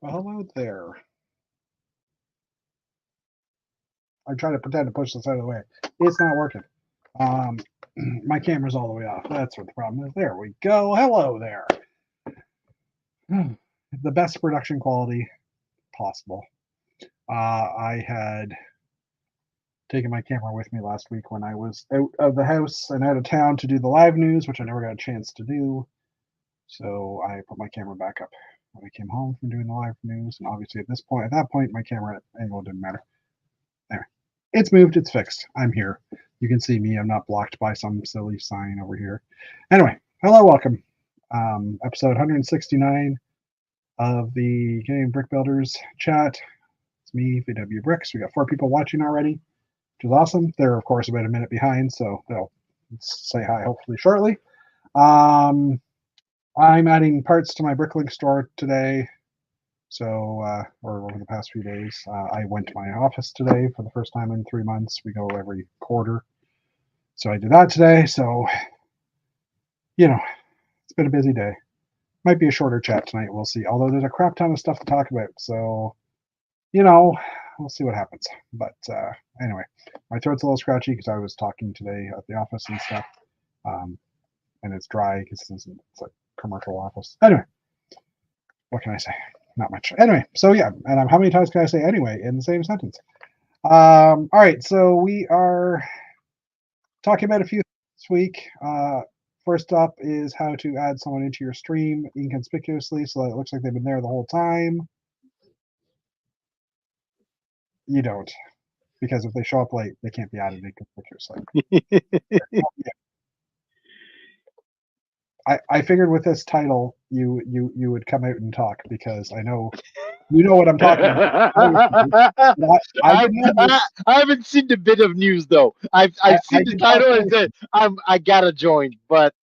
Well, hello there. I try to pretend to push this out of the way. It's not working. Um, my camera's all the way off. That's what the problem is. There we go. Hello there. The best production quality possible. I had taken my camera with me last week when I was out of the house and out of town to do the live news, which I never got a chance to do. So I put my camera back up when I came home from doing the live news. And obviously at that point, my camera angle didn't matter. Anyway, it's moved. It's fixed. I'm here. You can see me. I'm not blocked by some silly sign over here. Anyway, hello, welcome. Episode 169 of the Canadian Brick Builders chat. It's me, VW Bricks. We got 4 people watching already, which is awesome. They're, of course, about a minute behind, so they'll say hi hopefully shortly. I'm adding parts to my Bricklink store today. So, or over the past few days, I went to my office today for the first time in 3 months. We go every quarter. So I did that today. So, it's been a busy day. Might be a shorter chat tonight. We'll see. Although there's a crap ton of stuff to talk about. So, we'll see what happens. But anyway, my throat's a little scratchy because I was talking today at the office and stuff. And it's dry because it's a commercial office. Anyway, what can I say? Not much. Anyway, so yeah, and how many times can I say anyway in the same sentence? All right, so we are talking about a few this week. First up is how to add someone into your stream inconspicuously so that it looks like they've been there the whole time. You don't, because if they show up late, they can't be added inconspicuously. I figured with this title you would come out and talk because I know you know what I'm talking about. I haven't seen the bit of news though. I've seen the title and said I gotta join, but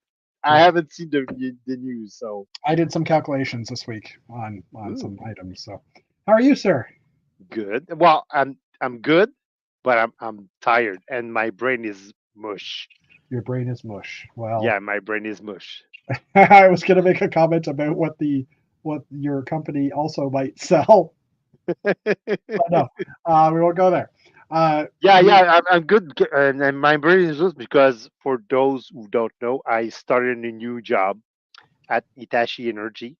I haven't seen the news. So I did some calculations this week on some items. So how are you, sir? good. Well, I'm good, but I'm tired and my brain is mush. Your brain is mush. Well, Yeah, my brain is mush. I was going to make a comment about what your company also might sell. But no, we won't go there. I'm good, and my brain is just because for those who don't know, I started a new job at Hitachi Energy.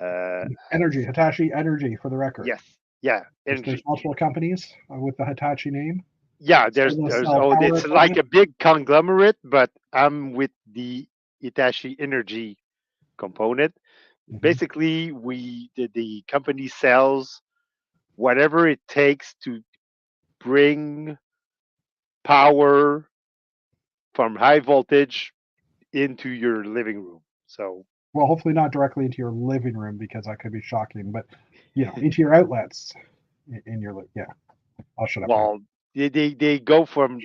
Energy, Hitachi Energy, for the record. Yes, yeah, There's energy. multiple companies with the Hitachi name. Yeah, Some sell power it's like equipment. a big conglomerate, but I'm with the Hitachi Energy component. Mhm. Basically, the company sells whatever it takes to bring power from high voltage into your living room. So, Well, hopefully not directly into your living room because that could be shocking. But into your outlets in your yeah. I'll shut up now. well, they go from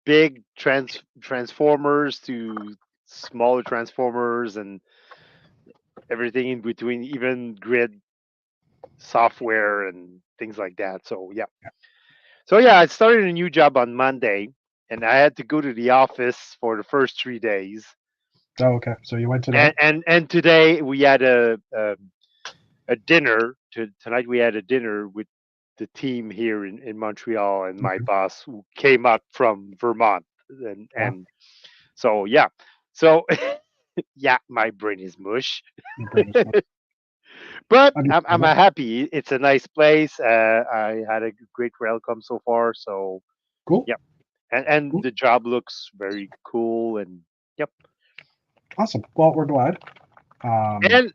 big transformers to smaller transformers and everything in between, even grid software and things like that. So yeah, I started a new job on Monday, and I had to go to the office for the first 3 days. Oh, okay. So you went today? And today we had a dinner. Tonight we had a dinner with the team here in Montreal and my Okay. boss who came up from Vermont, Wow. and so yeah, so yeah, my brain is mush. Your brain is much. But I'm Understandable. happy. It's a nice place. I had a great welcome so far. So Cool. yep, and Cool. the job looks very cool. And yep, Awesome. Well, we're glad. Um, and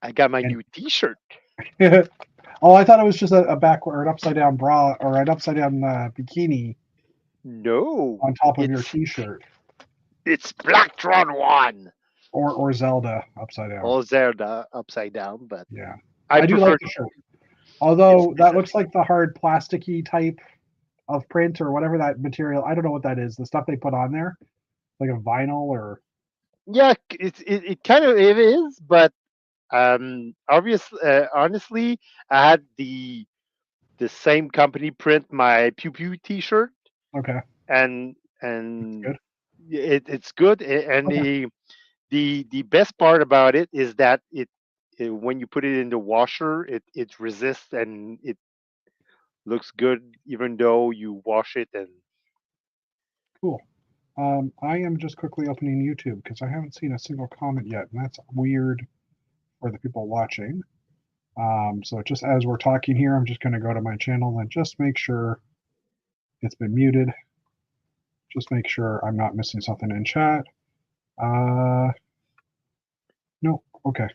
I got my and new T-shirt. oh, I thought it was just a back or an upside down bra or an upside down bikini No, on top of your it's T-shirt, it's Blacktron One. or Zelda upside down. All there the upside down, but Yeah, I I do like prefer the shirt. Although it's that looks like the hard plasticky type of print or whatever that material. I don't know what that is. The stuff they put on there, like a vinyl or yeah, it kind of it is, but obviously, honestly, I had the same company print my Pew Pew T-shirt, okay, and good. it's good, and Okay. the best part about it is that when you put it in the washer, it resists and it looks good even though you wash it. And Cool. I am just quickly opening YouTube because I haven't seen a single comment yet, and that's weird for the people watching. So just as we're talking here, I'm just going to go to my channel and just make sure it's been muted. Just make sure I'm not missing something in chat. No, okay.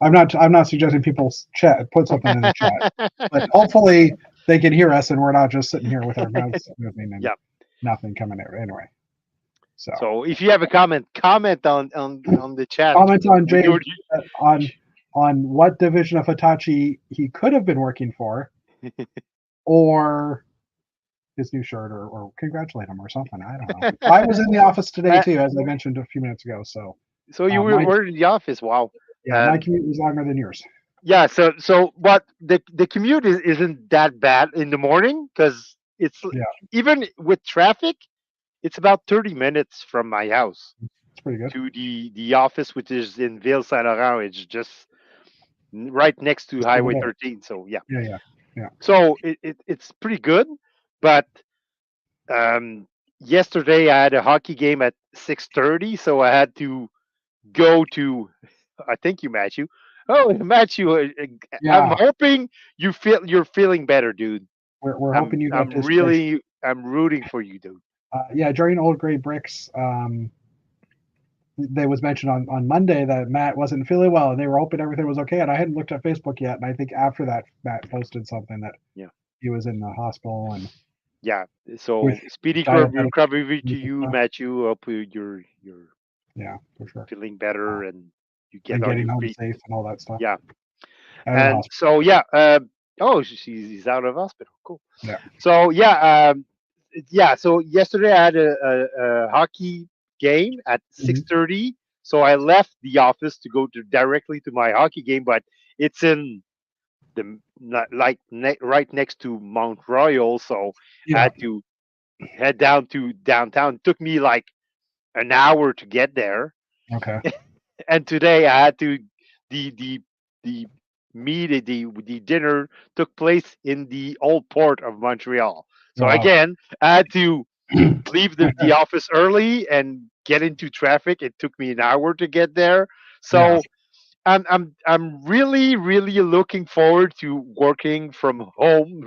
I'm not suggesting people chat put something in the chat, but hopefully they can hear us and we're not just sitting here with our mouths moving and yeah. nothing coming out anyway. So So if you have a comment on the chat comment on when Jay you're on what division of Hitachi he could have been working for, or his new shirt, or congratulate him or something. I don't know. I was in the office today Uh, too, as I mentioned a few minutes ago. So so you my were in the office. Wow. yeah, my Um, commute was longer than yours. yeah. So but the commute isn't that bad in the morning because it's Yeah, even with traffic, it's about 30 minutes from my house it's pretty good. to the office, which is in Ville Saint Laurent. It's just right next to Just over Highway there. 13. So yeah. Yeah, yeah, yeah. So it's pretty good, but yesterday I had a hockey game at 6:30, so I had to go to. I think you, Matthew. Oh, Matthew, I'm Yeah, hoping you're feeling better, dude. we're hoping you got I'm discharged. really I'm rooting for you, dude. Yeah, during Old Gray Bricks, there was mentioned on Monday that Matt wasn't feeling well, and they were hoping everything was okay. And I hadn't looked at Facebook yet, and I think after that, Matt posted something that Yeah, he was in the hospital and yeah. with So speedy diabetic recovery to and you, stuff. Matthew. Hope you're Yeah, for sure. feeling Uh, better and you get and on getting your home feet. safe and all that stuff Yeah, out of the and hospital. so yeah. Oh, he's out of hospital. Cool. Yeah. So yeah, yeah. So yesterday I had a hockey game at Mhm. 6:30. So I left the office to go to directly to my hockey game, but it's in right next to Mount Royal. So I Yeah. had to head down to downtown. It took me like an hour to get there, Okay. and today I had to the the the dinner took place in the old port of Montreal. So Wow. again, I had to leave the office early and get into traffic. It took me an hour to get there. Yeah. So I'm really looking forward to working from home,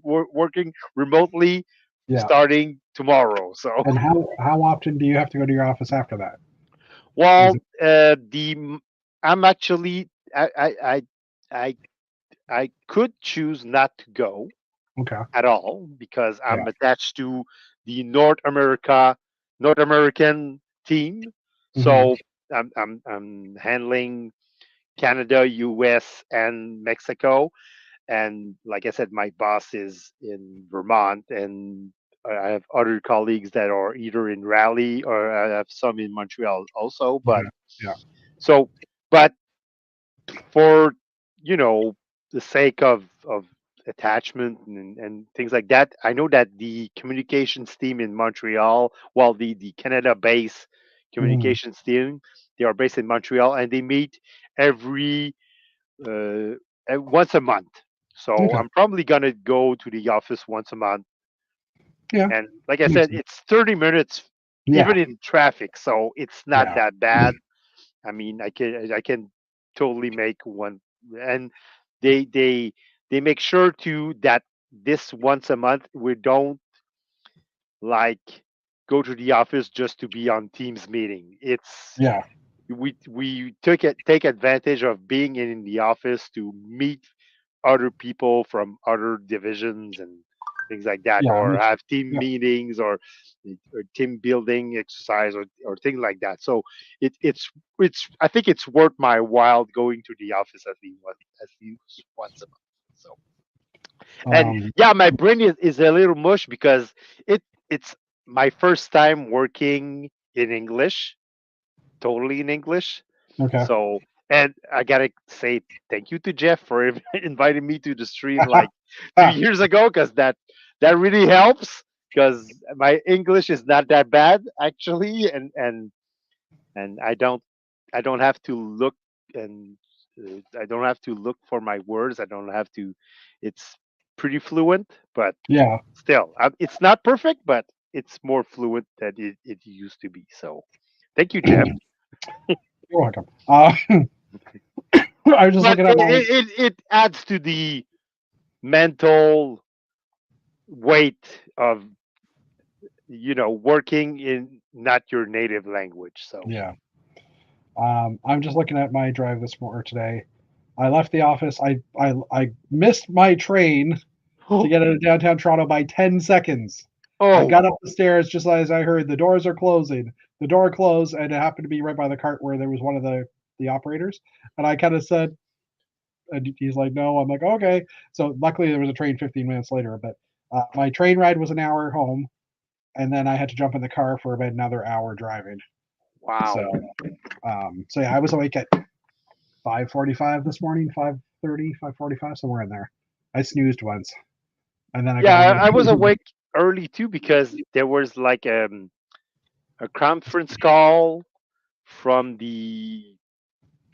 working remotely Yeah. starting tomorrow. So And how often do you have to go to your office after that? Is well, it I'm actually I I could choose not to go okay? at all because Yeah. I'm attached to the North American team. Hmm. So I'm handling Canada, US, and Mexico. And like I said, my boss is in Vermont, and I have other colleagues that are either in Raleigh or I have some in Montreal also. But Okay. Yeah. so, but for you know the sake of attachment and things like that, I know that the communications team in Montreal, well, the Canada based Hmm. communications team, they are based in Montreal and they meet every uh, once a month. So Okay. I'm probably gonna go to the office once a month. Yeah. And like I Makes said, sense. it's 30 minutes, Yeah. even in traffic, so it's not Yeah. that bad. I mean, I can totally make one, and they they they make sure to that this once a month we don't like go to the office just to be on Teams meeting. It's Yeah. we take advantage of being in the office to meet other people from other divisions and things like that, Yeah. It or makes have sense. team Yeah. meetings or team building exercise or things like that. So it's I think it's worth my while going to the office at least once a month. So and Um. yeah, my brain is a little mush because it's my first time working in English, totally in English. Okay. So, and I gotta say thank you to Jeff for inviting me to the stream like two Ah, years ago, because that really helps. Because my English is not that bad actually, and I don't have to look, and I don't have to look for my words. I don't have to. It's pretty fluent, but Yeah, still, it's not perfect, but it's more fluent than it used to be. So, thank you, Jeff. you're welcome. I was just But looking at my it adds to the mental weight of working in not your native language. So, yeah. I'm just looking at my drive this morning or today. I left the office. I missed my train to get out of downtown Toronto by 10 seconds. I oh got up the stairs just as I heard the doors are closing. The door closed, and it happened to be right by the cart where there was one of the operators. And I kind of said, and he's like, "No." I'm like, "Okay." So luckily there was a train 15 minutes later, but my train ride was an hour home, and then I had to jump in the car for about another hour driving. So, wow. so yeah, I was awake at 5:45 this morning, 5:30, 5:45, somewhere in there. I snoozed once, and then I Yeah, got a I was notification. awake early too because there was like a conference call from the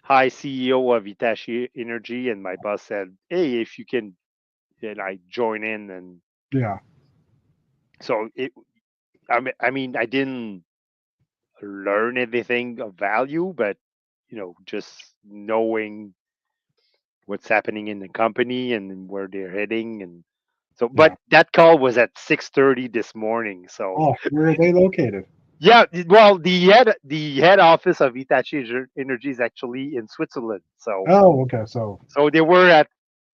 high CEO of Hitachi Energy, and my boss said, "Hey, if you can, I join in." And Yeah, so I mean, I didn't learn anything of value, but just knowing what's happening in the company and where they're heading, and so. But yeah. that call was at 6:30 this morning, so. Oh, where are they located? Yeah, well, the head office of Hitachi Energy is actually in Switzerland. So Oh, okay. So they were at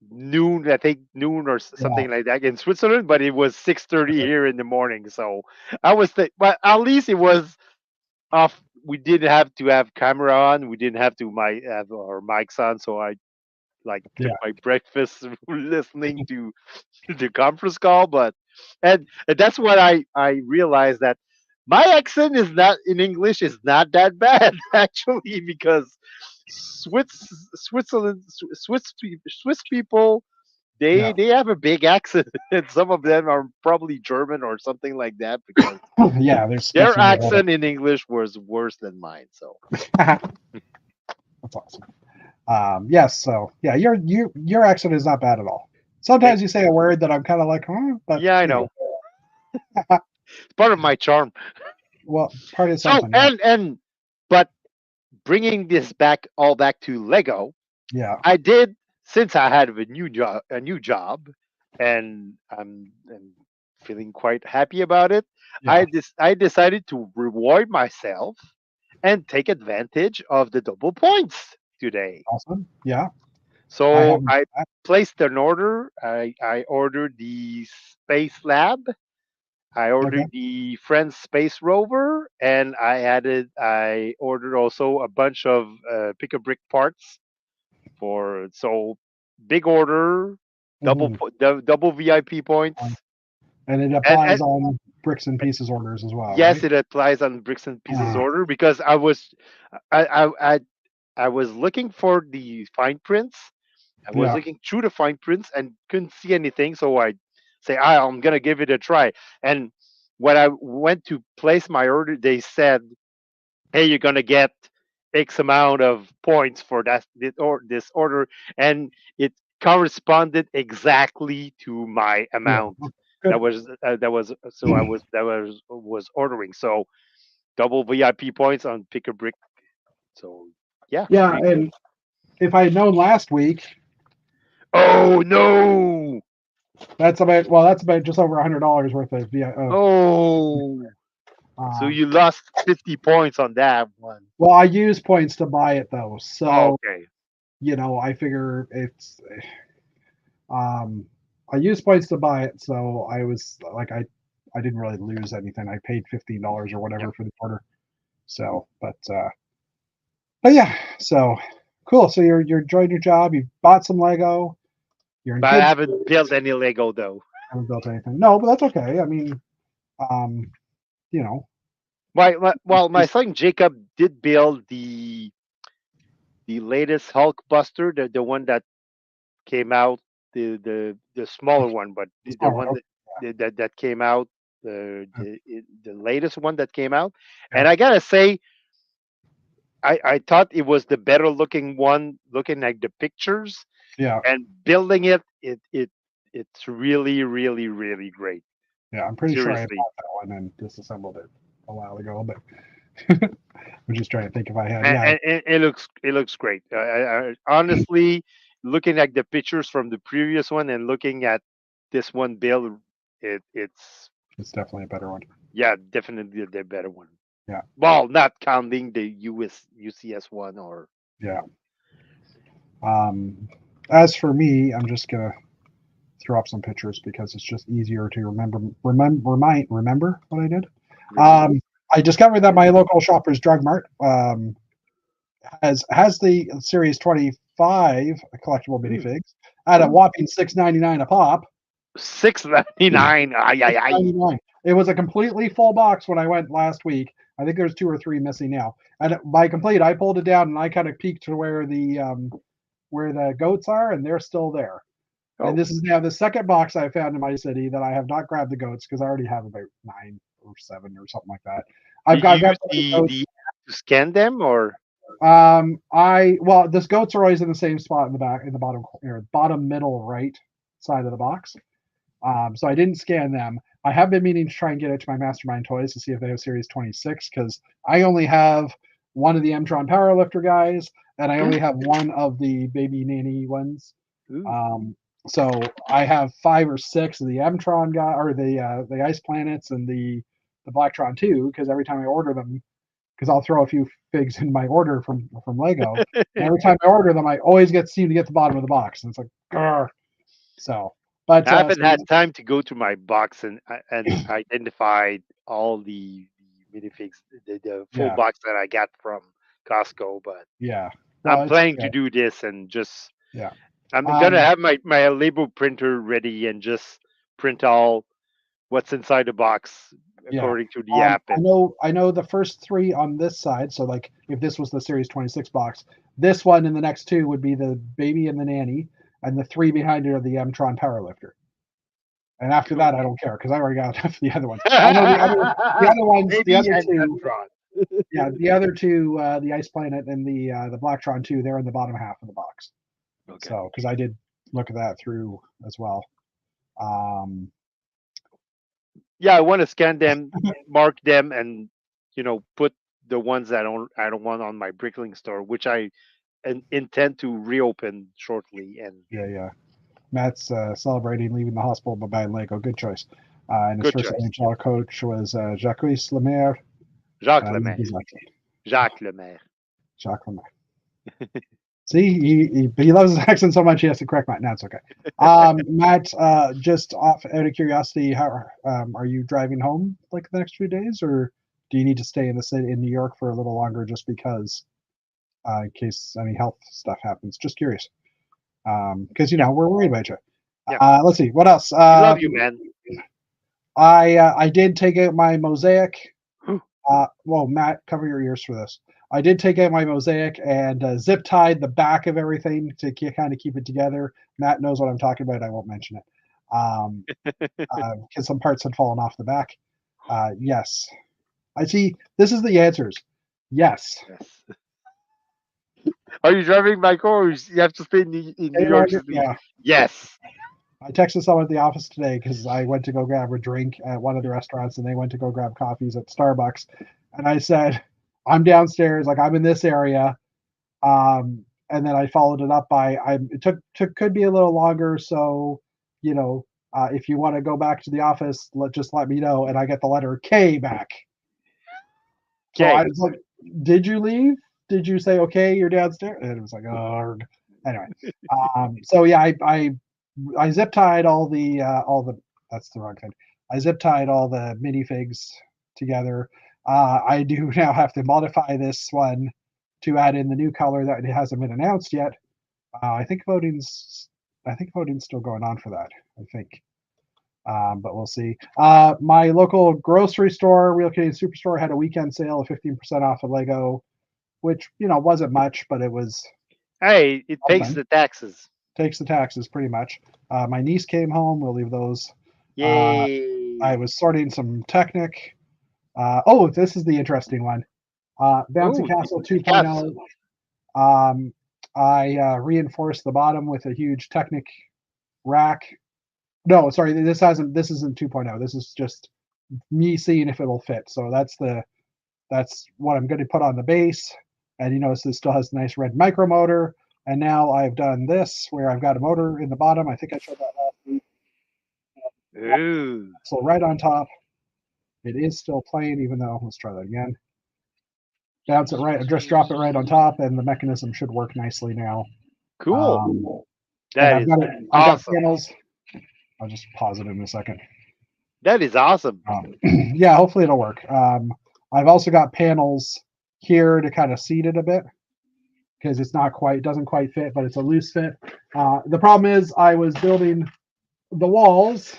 noon, I think noon or yeah, something like that in Switzerland, but it was 6:30 here in the morning. So I was but at least it was off. We didn't have to have camera on. We didn't have to have our mics on. So I like took yeah, my breakfast listening to the conference call. And that's what I realized, that my accent is not in English is not that bad actually, because Swiss people, yeah, they have a big accent, and some of them are probably German or something like that, because yeah. There's their Switzerland. accent in English was worse than mine. So That's awesome. Yes. So yeah, your accent is not bad at all. thank Sometimes you you. say a word that I'm kind of like, huh, but Yeah, I you know. know, It's part of my charm. well, part of So something. Yeah, and but bringing this back to Lego, yeah, I did, since I had a new job, and I'm feeling quite happy about it. yeah. I decided to reward myself and take advantage of the double points today. Awesome. Yeah, I So haven't. I placed an order. I ordered the Space Lab. I Okay. ordered the Friends Space Rover, and I ordered also a bunch of pick a brick parts for, so big order, Hmm. double VIP points, And it and applies on bricks and pieces orders as well, yes, right? it applies on bricks and pieces Uh, order, because I was looking for the fine prints. I was yeah. looking through the fine prints and couldn't see anything, so I say, I'm gonna give it a try. And when I went to place my order, they said, "Hey, you're gonna get X amount of points for this order," and it corresponded exactly to my Yeah. amount. Oh, good. So I was ordering. So double VIP points on pick a brick. So yeah, Yeah, pretty good. and if I had known last week, Oh no! that's about just over $100 worth of Oh, so um you lost 50 points on that one. well, I use points to buy it though. Oh, So, okay. I figure it's um I use points to buy it, so I was like I didn't really lose anything. I paid $15 or Yep. whatever for the order. So, but yeah, so cool. So you're enjoying your job. You've bought some Lego. You're in But I good haven't built spirits. any Lego though. Haven't built anything. No, but that's okay. I mean, um, you know, My just son Jacob did build the latest Hulk Buster, the one that came out, the smaller one, but the the smart one. one Okay, that came out, the latest one that came out. yeah, And I gotta say, I thought it was the better looking one, looking like the pictures Yeah, and building it. It's really, really, really great. yeah. I'm pretty sure I Seriously, bought that one and disassembled it a while ago, but I'm just trying to think if I had. and, Yeah, and, and it looks great. Honestly, looking at the pictures from the previous one and looking at this one build, it's it's definitely a better one. yeah, definitely the better one. Yeah, Well, not counting the UCS one or yeah. Um, as for me, I'm just gonna throw up some pictures because it's just easier to remember what I did. remember. I discovered that my local Shoppers Drug Mart has the Series 25 collectible Mm. minifigs at a Ooh, whopping $6.99 a pop. $6.99. Ay ay ay. 99. It was a completely full box when I went last week. I think there's two or three missing now. And by complete, I pulled it down and I kind of peeked to where the goats are, and they're still there. And Oh, this is now the second box I found in my city that I have not grabbed the goats because I already have about 9 or 7 or something like that. I've did you got use got the the goats. app to scan them or? I well, this goats are always in the same spot in the back, in the bottom middle right side of the box. So I didn't scan them. I have been meaning to try and get it to my Mastermind Toys to see if they have Series 26 because I only have one of the Mtron Powerlifter guys, and I only Mm, have one of the Baby Nanny ones. ooh. Um, so I have 5 or 6 of the Mtron guy or the Ice Planets and the Blacktron 2 because every time I order them, because I'll throw a few figs in my order from Lego. And every time I order them, I always seem to get the bottom of the box, and it's like, grr. So, but I haven't so had time to go to my box and identify all the minifigs, the full yeah, box that I got from Costco. But yeah. I'm Well, it's planning yeah, to do this and just yeah. I'm gonna Um, have my label printer ready and just print all what's inside the box yeah. according to the app. And I know the first three on this side. So like, if this was the Series 26 box, this one and the next two would be the Baby and the Nanny, and the three behind it are the Mtron Powerlifter. And after that, I don't care because I already got enough of the other ones. I know the other ones, the Maybe other and two, Antron. yeah, the other two, the Ice Planet and the Blacktron 2, they're in the bottom half of the box. Okay. So because I did look at that through as well. Um, Yeah, I want to scan them, mark them, and put the ones that I don't want on my Brickling store, which I intend to reopen shortly. And yeah, yeah. Matt's celebrating leaving the hospital by buying Lego. Good choice. And his good first choice, NHL coach was Jacques Lemaire. Jacques Yeah, Lemaire. exactly. Jacques Lemaire. Jacques Lemaire. See, he loves his accent so much he has to correct Matt. No, it's okay. Matt, just off out of curiosity, how are you driving home like the next few days, or do you need to stay in the city in New York for a little longer just because, in case any health stuff happens? Just curious, because Yep, we're worried about you. yep. Let's see what else. We love you, man. I did take out my mosaic. Well, Matt, cover your ears for this. I did take out my mosaic and zip tied the back of everything to kind of keep it together. Matt knows what I'm talking about. I won't mention it because some parts had fallen off the back. Yes, I see. This is the answers. Yes. Yes. Are you driving by car or you have to stay in New York City? Yeah. Yes. I texted someone at the office today because I went to go grab a drink at one of the restaurants and they went to go grab coffees at Starbucks. And I said, I'm downstairs, like I'm in this area. And then I followed it up by it took could be a little longer, so you know if you want to go back to the office, just let me know, and I get the letter K back. So I Okay. was like, "Did you leave? Did you say okay? You're downstairs?" And it was like, "Oh." Anyway, so yeah, I zip tied all the that's the wrong thing. I zip tied all the minifigs together. I do now have to modify this one to add in the new color that it hasn't been announced yet. I think voting's still going on for that. I think, but we'll see. My local grocery store, Real Canadian Superstore, had a weekend sale of 15% off of Lego, which wasn't much, but it was Hey, it pays something. the taxes. Takes the taxes pretty much. My niece came home. We'll leave those. Uh, I Yay. was sorting some Technic. Oh, this is the interesting one. Bouncy Ooh, Castle the caps. 2.0. Um, I reinforced the bottom with a huge Technic rack. No, sorry, this hasn't. This isn't 2.0. This is just me seeing if it'll fit. So that's what I'm going to put on the base. And you notice this still has a nice red micro motor. And now I've done this where I've got a motor in the bottom. I think I showed that last week. Ooh, So right on top, it is still playing, even though, let's try that again. Bounce it right, just drop it right on top, and the mechanism should work nicely now. cool. Um, and That is I've got awesome. panels. I'll just pause it in a second. That is awesome. Yeah, hopefully it'll work. I've also got panels here to kind of seat it a bit because it's not quite, doesn't quite fit, but it's a loose fit. The problem is I was building the walls.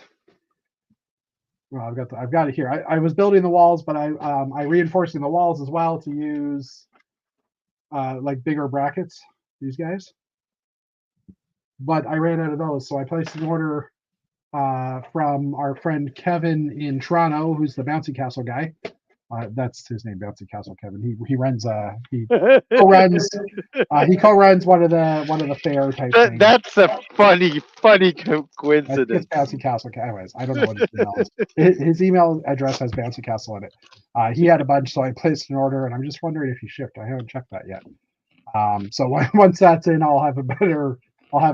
Well, I've got it here. I was building the walls, but I reinforcing the walls as well to use like bigger brackets. These guys, but I ran out of those, so I placed an order from our friend Kevin in Toronto, who's the Bouncy Castle guy. That's his name, Bouncy Castle Kevin. He runs co-runs he co-runs one of the fair type things. That's a funny I think it's coincidence. Bouncy Castle. Anyways, I don't know what his email is. His email address has Bouncy Castle in it. He had a bunch, so I placed an order, and I'm just wondering if he shipped. I haven't checked that yet. So once that's in, I'll have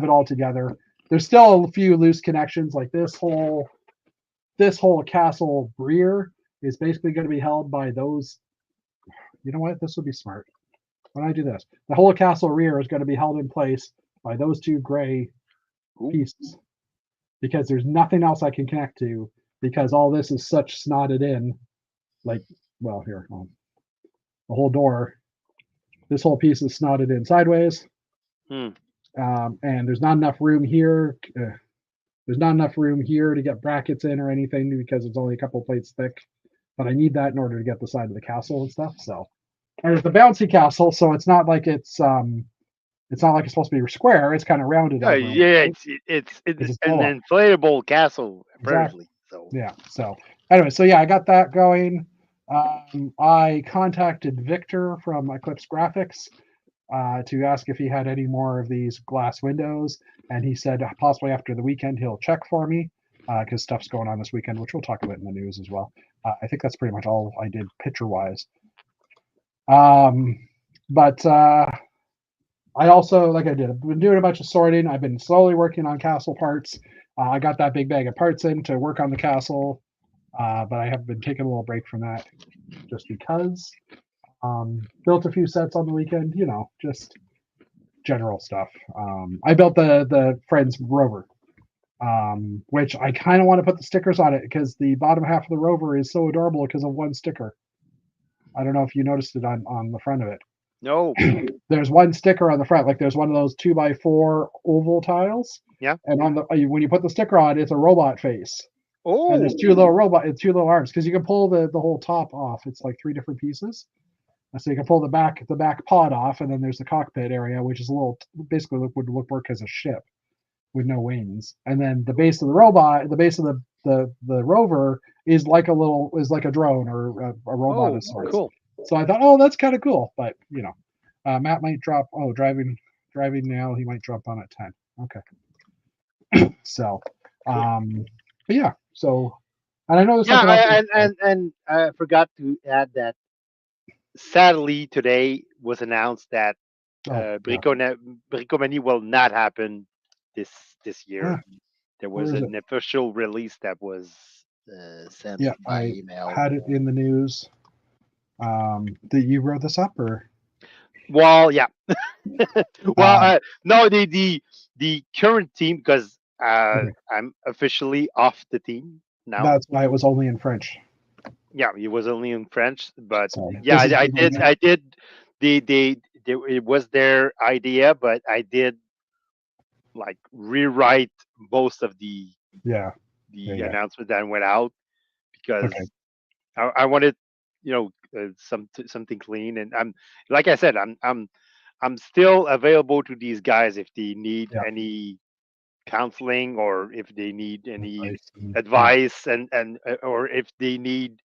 it all together. There's still a few loose connections, like this whole castle rear is basically going to be held by those. You know what? This would be smart. When I do this, the whole castle rear is going to be held in place by those two gray Ooh. pieces because there's nothing else I can connect to because all this is such snotted in. Like, well, here, the whole door. This whole piece is snotted in sideways, Hmm. and there's not enough room here. There's not enough room here to get brackets in or anything because it's only a couple plates thick. But I need that in order to get the side of the castle and stuff. So, and it's a bouncy castle, so it's not like it's supposed to be square. It's kind of rounded Yeah, over yeah, because it's it's an blow up. inflatable castle Exactly. apparently. So Yeah. So anyway, so yeah, I got that going. I contacted Victor from Eclipse Graphics to ask if he had any more of these glass windows, and he said possibly after the weekend he'll check for me because stuff's going on this weekend, which we'll talk about in the news as well. I think that's pretty much all I did picture wise. But I also, like I did, I've been doing a bunch of sorting. I've been slowly working on castle parts. I got that big bag of parts in to work on the castle, but I have been taking a little break from that just because. Built a few sets on the weekend, just general stuff. I built the Friends rover, which I kind of want to put the stickers on it because the bottom half of the rover is so adorable because of one sticker. I don't know if you noticed it on the front of it. no, There's one sticker on the front, like there's one of those 2x4 oval tiles, yeah. and on the when you put the sticker on, it's a robot face, and there's Oh, two little arms because you can pull the whole top off. It's like three different pieces. So you can pull the back pod off, and then there's the cockpit area, which is a little basically would work as a ship with no wings. And then the base of the robot, the base of the rover is like a drone or a robot of oh, sorts. cool. So I thought, oh, that's kind of cool. But Matt might drop. Oh, driving now. He might drop on at 10. Okay. So, but yeah. So, and I know there's Yeah, something else. and I forgot to add that sadly today was announced that Oh, yeah. Bricomani will not happen this this Ah, year. There where was is it? an official release that was sent Yeah, by I email. had it in the news. That you wrote this up, or Well, yeah. well, um, no, the current team because okay. I'm officially off the team now. That's why it was only in French. Yeah, it was only in French, but So yeah, this is I did. It was their idea, but I did like rewrite most of yeah, yeah, the yeah. announcement that went out because Okay, I wanted something clean, and I'm like I said, I'm still available to these guys if they need yeah. any counseling or if they need any Advice and, yeah, advice and or if they need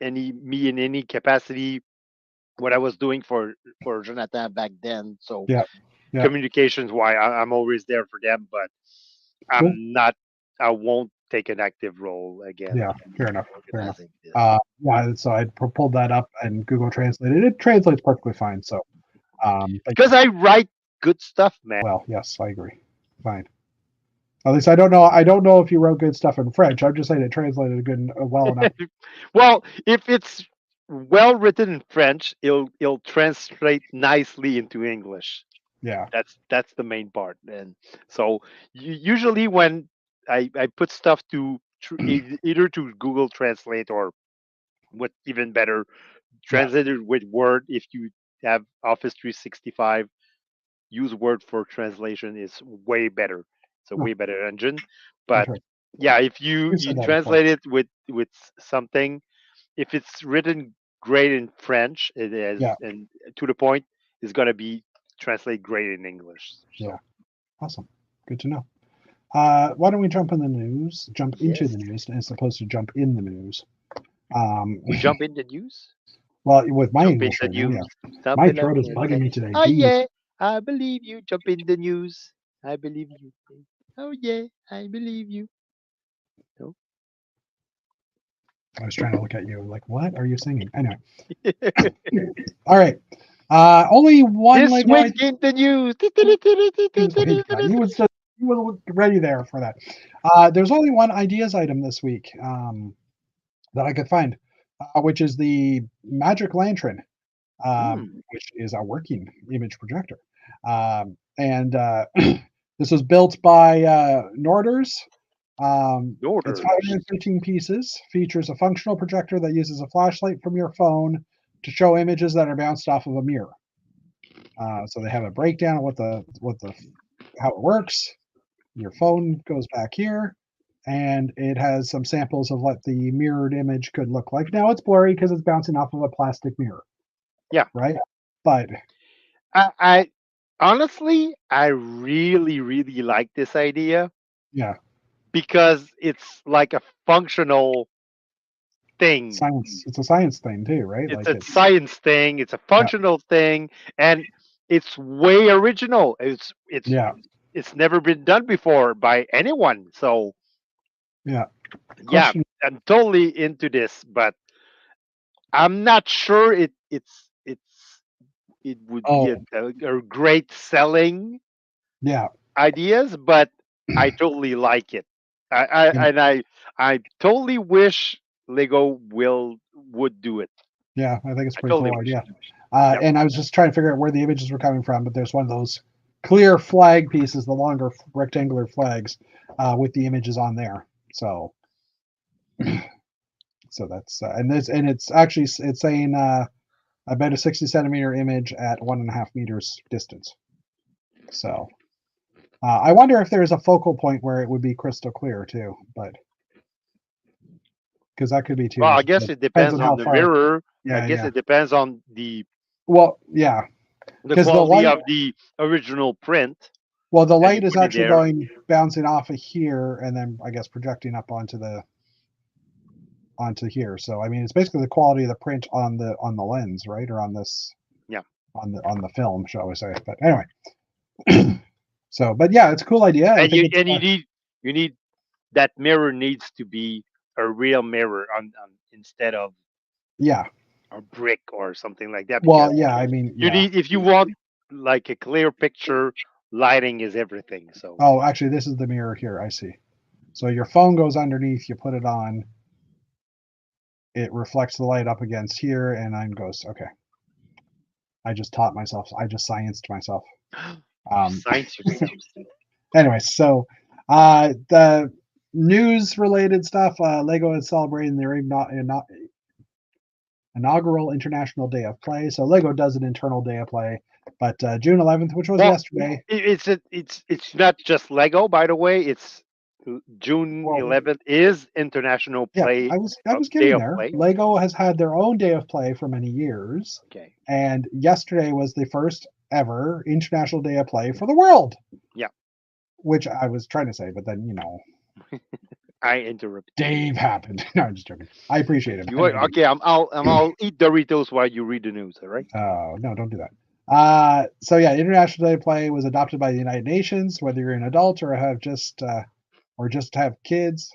any me in any capacity what I was doing for Jonathan back then. So Yeah. Yeah. communications, why I'm always there for them, but Cool. I'm not. I won't take an active role again Yeah. in Fair enough. Fair enough. organizing this. Yeah. So I pulled that up and Google Translated. It translates perfectly fine. So, but Because I write good stuff, man. well, yes, I agree. Fine. At least I don't know. I don't know if you wrote good stuff in French. I'm just saying it translated good, well enough. Well, if it's well written in French, it'll translate nicely into English. Yeah. That's the main part. And so usually when I put stuff to either to Google Translate or what even better Yeah. translated with Word. If you have Office 365, use Word for translation is way better. It's a Oh, way better engine. that's But right. yeah, if you You you said that before. translate it with something, if it's written great in French, it is, Yeah. and to the point, it's gonna be translate great in English. Yeah. So Awesome. Good to know. Why don't we jump in the news? Jump into yes, the news as opposed to jump in the news. Um, we jump in the news. well, with my Jump in English the right now, news. yeah. Stop My it up throat is and bugging say, me today. oh Geez. yeah, I believe you. Jump in the news. I believe you. Oh yeah, I believe you. No. I was trying to look at you like, what are you singing? Anyway. All right. Only one This Lego week idea. in the news. He was just he was ready there for that. There's only one ideas item this week that I could find, which is the Magic Lantern, Hmm. which is a working image projector. And this was built by Norders. It's Orders. 515 pieces, features a functional projector that uses a flashlight from your phone to show images that are bounced off of a mirror. So they have a breakdown of what the how it works. Your phone goes back here, and it has some samples of what the mirrored image could look like. Now it's blurry because it's bouncing off of a plastic mirror, Yeah. right? But I honestly, I really like this idea yeah, because it's like a functional thing. science. It's a science thing too, right? It's Like a it's science thing. It's a yeah, functional thing, and it's way original. yeah. It's never been done before by anyone. So Yeah. yeah, Question. I'm totally into this, but I'm not sure it would be Oh, a great selling yeah, ideas, but I totally like it. yeah, I totally wish Lego will would do it. yeah. I think it's a I pretty totally cool wish idea. it. Yep. And I was just trying to figure out where the images were coming from, but there's one of those clear flag pieces, the longer rectangular flags, with the images on there. So that's and it's actually it's saying about a 60 centimeter image at 1.5 meters distance. So I wonder if there's a focal point where it would be crystal clear too, but because that could be too. Well, I Just guess it depends depends on on how the far. mirror. I Yeah, guess yeah. it depends on Well, yeah, the because the quality light. of the original print Well, the that you light is put in actually there. going bouncing off of here, and then I guess projecting up onto here. So I mean, it's basically the quality of the print on the lens, right, or on this Yeah, on the film, shall we say? But anyway, so but yeah, it's a cool idea. I and think it's you need that mirror needs to be a real mirror on instead of yeah. a brick or something like that because Well, yeah. I mean, you yeah. need if you want like a clear picture, lighting is everything. So Oh, actually, this is the mirror here. I see. So your phone goes underneath. You put it on. It reflects the light up against here, and then goes. Okay. I just taught myself. I just scienced myself. you Um, science yourself. anyway, so the news related stuff. Lego is celebrating their inaugural International Day of Play. So Lego does an internal day of play, but June 11th, which was Well, yesterday. it's not just Lego, by the way. It's June Well, 11th is International yeah, Play I was Day getting of there. Play. Lego has had their own day of play for many years, Okay. and yesterday was the first ever International Day of Play for the world, Yeah. which I was trying to say, but then I interrupt. Dave happened. No, I'm just joking. I appreciate it. You okay? I'll eat Doritos while you read the news. All right. Oh, no, don't do that. So yeah, International Day of Play was adopted by the United Nations. Whether you're an adult or just have kids,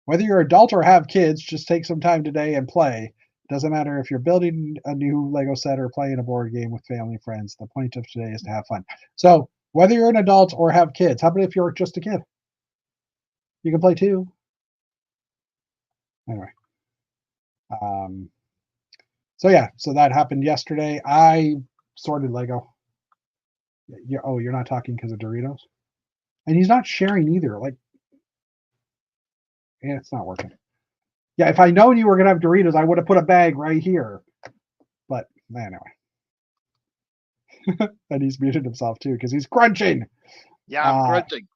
whether you're adult or have kids, just take some time today and play. Doesn't matter if you're building a new Lego set or playing a board game with family and friends. The point of today is to have fun. So whether you're an adult or have kids, how about if you're just a kid? You can play too. Anyway. So yeah, so that happened yesterday. I sorted Lego. You're not talking because of Doritos? And he's not sharing either. Like, yeah, it's not working. Yeah, if I known you were gonna have Doritos, I would have put a bag right here. But anyway. And he's muted himself too because he's crunching. Yeah, I'm crunching.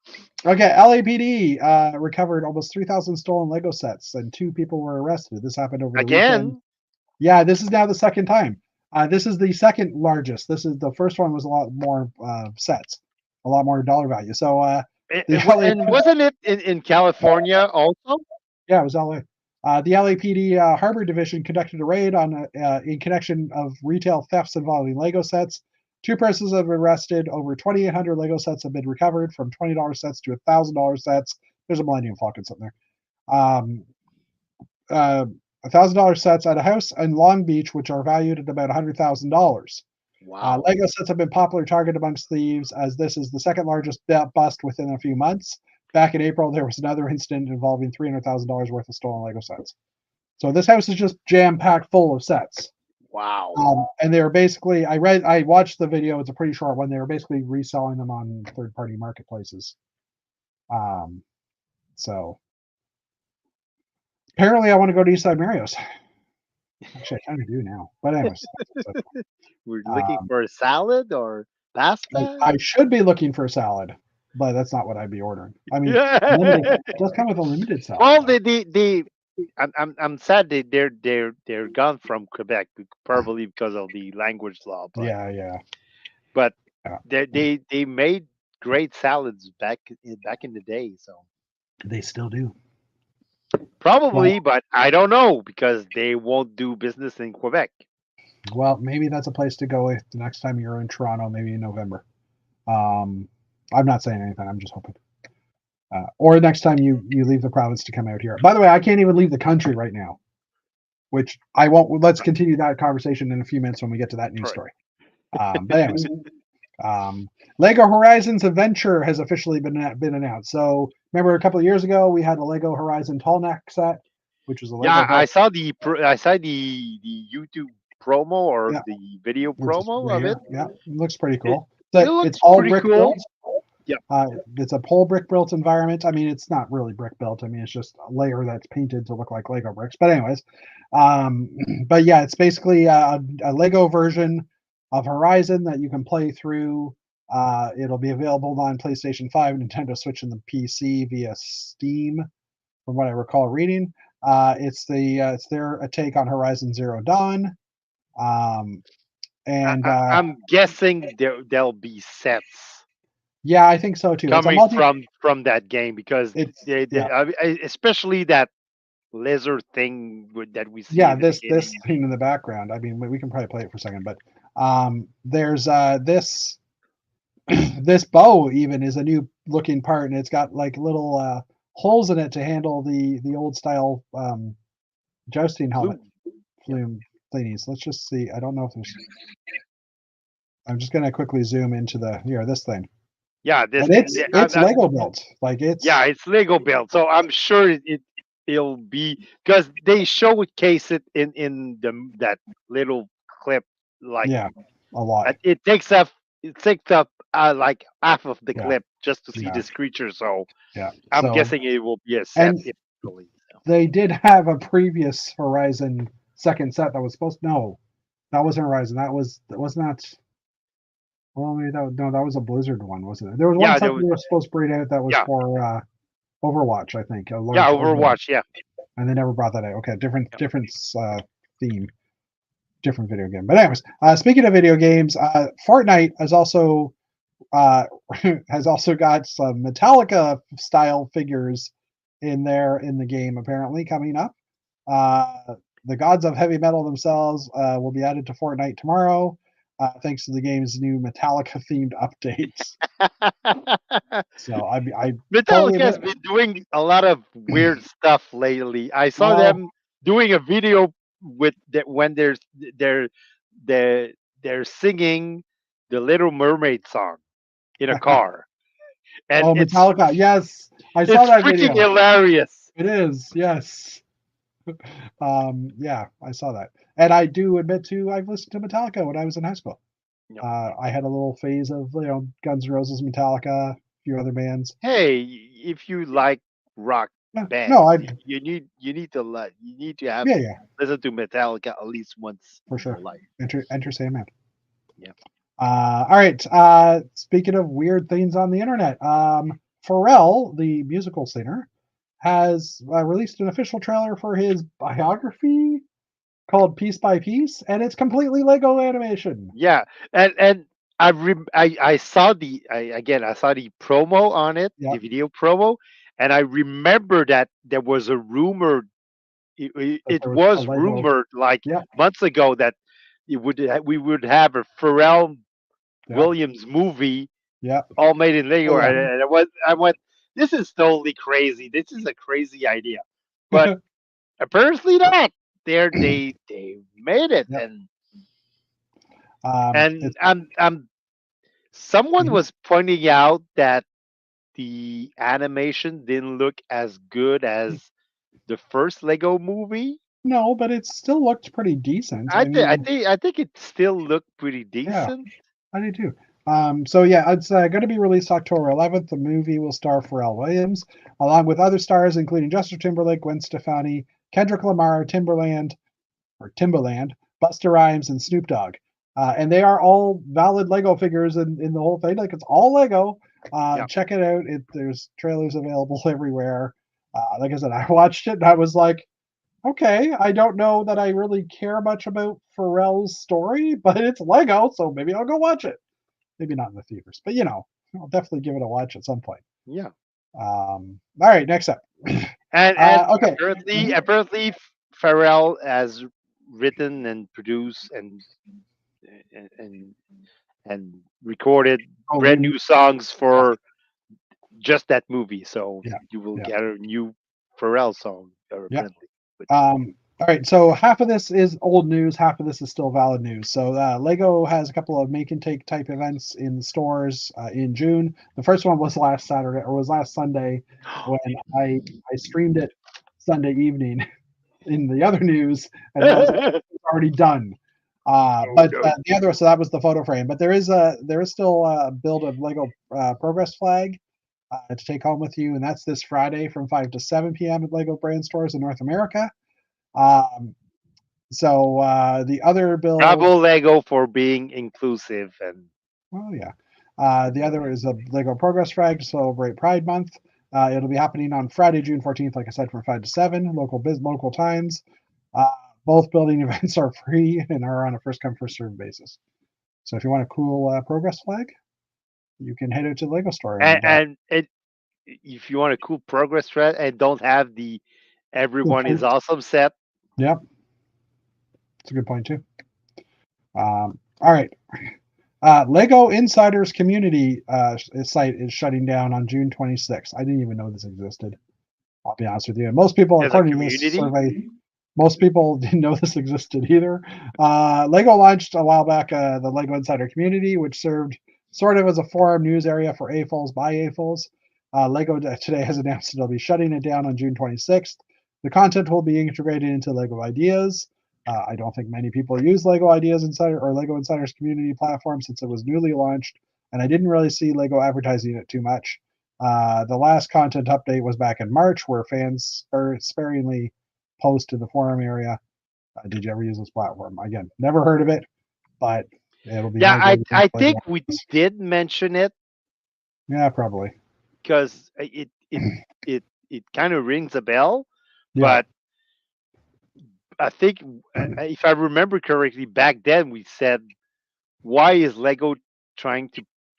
Okay, LAPD recovered almost 3,000 stolen Lego sets, and 2 people were arrested. This happened over the weekend. Yeah, this is now the second time. This is the second largest. This is the first one was a lot more sets, a lot more dollar value. So and wasn't it in California also? Yeah, it was LA. The LAPD Harbor Division conducted a raid on in connection of retail thefts involving Lego sets. 2 persons have been arrested. Over 2,800 Lego sets have been recovered, from $20 sets to $1,000 sets. There's a Millennium Falcon sitting there. $1,000 sets at a house in Long Beach, which are valued at about $100,000. Wow. Lego sets have been popular target amongst thieves, as this is the second largest bust within a few months. Back in April, there was another incident involving $300,000 worth of stolen Lego sets. So this house is just jam-packed full of sets. Wow. And they were basically, I watched the video, it's a pretty short one. They were basically reselling them on third-party marketplaces. So apparently I want to go to Eastside Mario's. Actually, I kind of do now. But anyways. We're looking for a salad or pasta? I should be looking for a salad, but that's not what I'd be ordering. I mean, it does come with a limited salad. Well, I'm sad they're gone from Quebec, probably because of the language law. But, yeah. But they made great salads back in the day, so they still do. Probably, but I don't know because they won't do business in Quebec. Well, maybe that's a place to go the next time you're in Toronto, maybe in November. I'm not saying anything. I'm just hoping. Or next time you leave the province to come out here. By the way, I can't even leave the country right now, which I won't. Let's continue that conversation in a few minutes when we get to that news story. But anyways, Lego Horizons Adventure has officially been announced. So remember a couple of years ago we had a Lego Horizon tall neck set, which was a Lego. Yeah, I saw the YouTube promo or the video promo of it. Yeah, it looks pretty cool. It's all brick built. Yeah, it's a whole brick built environment. I mean, it's not really brick built. I mean, it's just a layer that's painted to look like Lego bricks. But anyways, but yeah, it's basically a Lego version of Horizon that you can play through. It'll be available on PlayStation 5, Nintendo Switch, and the PC via Steam, from what I recall reading. It's their take on Horizon Zero Dawn. And I'm guessing there'll be sets. Yeah, I think so too. Coming from that game because they yeah. Especially that lizard thing that we see. Yeah, this thing in the background. I mean, we can probably play it for a second, but there's this this bow even is a new looking part, and it's got like little holes in it to handle the old style jousting helmet flume thingies. Let's just see. I don't know if there's. I'm just gonna quickly zoom into this thing. Yeah, it's Lego built. Like it's Lego built. So I'm sure it'll be because they showcase it in that little clip. Like a lot. It takes up like half of the clip just to see this creature. So I'm guessing it will be a set eventually. So. They did have a previous Horizon second set that was supposed. No, that wasn't Horizon. That was not. Well, maybe that was a Blizzard one, wasn't it? There was one set we were supposed to bring out that was for Overwatch, I think. Overwatch, And they never brought that out. Okay, different theme, different video game. But anyways, speaking of video games, Fortnite has also got some Metallica style figures in there in the game apparently coming up. The gods of heavy metal themselves will be added to Fortnite tomorrow, thanks to the game's new Metallica themed updates. So I totally Metallica has admit, been doing a lot of weird stuff lately. I saw well, them doing a video with that when they're they're they're singing the Little Mermaid song in a car, and oh, Metallica, yes, I saw it's that freaking video. hilarious. It is, yes. Yeah, I saw that, and I do admit to I've listened to Metallica when I was in high school. Yep. I had a little phase of Guns N' Roses, Metallica, a few other bands. Hey, if you like rock Yeah, no, bands, I you need to have yeah, yeah, listen to Metallica at least once for in your sure. life. Enter Sandman. Yeah. All right. Speaking of weird things on the internet, Pharrell, the musical singer, has released an official trailer for his biography called Piece by Piece, and it's completely Lego animation. Yeah, and I saw I saw the promo on it, the Yep, video promo, and I remember that there was a rumor. that It there was a was Lego. rumored like Yep, months ago that we would have a Pharrell yep, Williams movie yep. all made in Lego, Oh yeah. and I went, this is totally crazy. This is a crazy idea, but apparently not. They made it, Yep. and It's I'm someone mhm. was pointing out that the animation didn't look as good as the first Lego movie. No, but it still looked pretty decent. I mean, I think it still looked pretty yeah. decent. I do too. So yeah, it's going to be released October 11th. The movie will star Pharrell Williams, along with other stars including Justin Timberlake, Gwen Stefani, Kendrick Lamar, Timbaland, Busta Rhymes, and Snoop Dogg. And they are all valid Lego figures in the whole thing. Like it's all Lego. Yeah, Check it out. There's trailers available everywhere. Like I said, I watched it and I was like, okay, I don't know that I really care much about Pharrell's story, but it's Lego, so maybe I'll go watch it. Maybe not in the theaters, but I'll definitely give it a watch at some point. yeah, All right, next up. and Okay. Mhm. apparently Pharrell has written and produced and and, and recorded Oh, brand new new songs stuff. for just that movie. So Yeah, you will yeah, get a new Pharrell song yeah. apparently. Which All right, so half of this is old news, half of this is still valid news. So Lego has a couple of make and take type events in stores in June. The first one was last Saturday or was last Sunday when I streamed it Sunday evening in the other news, and it was oh already done. But no. the other, so that was the photo frame. But there is still a build of Lego Progress Flag to take home with you, and that's this Friday from 5 to 7 p.m. at Lego brand stores in North America. Um, the other build, Bravo Lego for being inclusive and well, yeah, the other is a Lego Progress Flag to celebrate Pride Month. It'll be happening on Friday, June 14th, like I said, from 5 to 7, local times. Uh, both building events are free and are on a first come, first served basis. So if you want a cool Progress Flag, you can head out to the Lego store and and it if you want a cool progress thread and don't have the everyone is awesome set. yep, it's a good point too. All right. Lego Insiders community site is shutting down on June 26th. I didn't even know this existed. I'll be honest with you. Most people, As a according to this community. survey, most people didn't know this existed either. Lego launched a while back the Lego Insider community, which served sort of as a forum news area for AFOLs by AFOLs. Lego today has announced that they'll be shutting it down on June 26th. The content will be integrated into Lego Ideas. I don't think many people use Lego Ideas Insider or Lego Insider's community platform since it was newly launched, and I didn't really see Lego advertising it too much. The last content update was back in March, where fans sparingly post to the forum area. Did you ever use this platform? Again, never heard of it, but it'll be Yeah, migrated into I Lego. think we did mention it Yeah, probably. because it kind of rings a bell, Yeah, but I think if I remember correctly, back then we said, why is Lego trying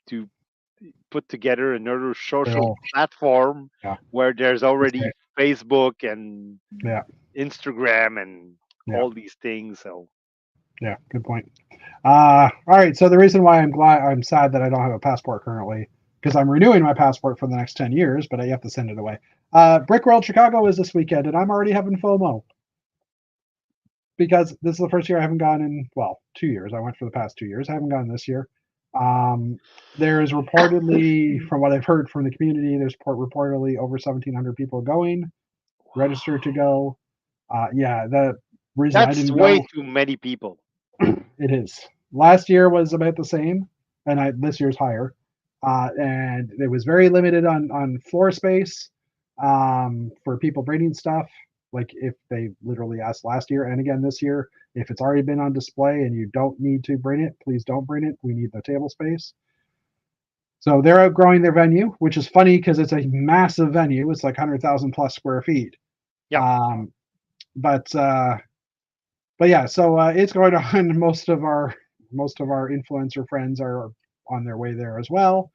to put together another social Bill. platform Yeah, where there's that's already right. Facebook and Yeah. Instagram and Yeah. all these things. So Yeah. Good point. All right. So the reason why I'm sad that I don't have a passport currently, because I'm renewing my passport for the next 10 years, but I have to send it away. Brick World Chicago is this weekend, and I'm already having FOMO because this is the first year I haven't gone in, well, 2 years. I went for the past 2 years. I haven't gone this year. There is reportedly, from what I've heard from the community, there's reportedly over 1,700 people going, registered to go. Yeah, the reason I that's didn't way go, too many people. it is. Last year was about the same, and this year's higher. And it was very limited on floor space for people bringing stuff. Like if they literally asked last year and again this year, if it's already been on display and you don't need to bring it, please don't bring it. We need the table space. So they're outgrowing their venue, which is funny because it's a massive venue. It's like 100,000 plus square feet. Yeah. Um, but uh, but yeah, so it's going on. Most of our influencer friends are on their way there as well.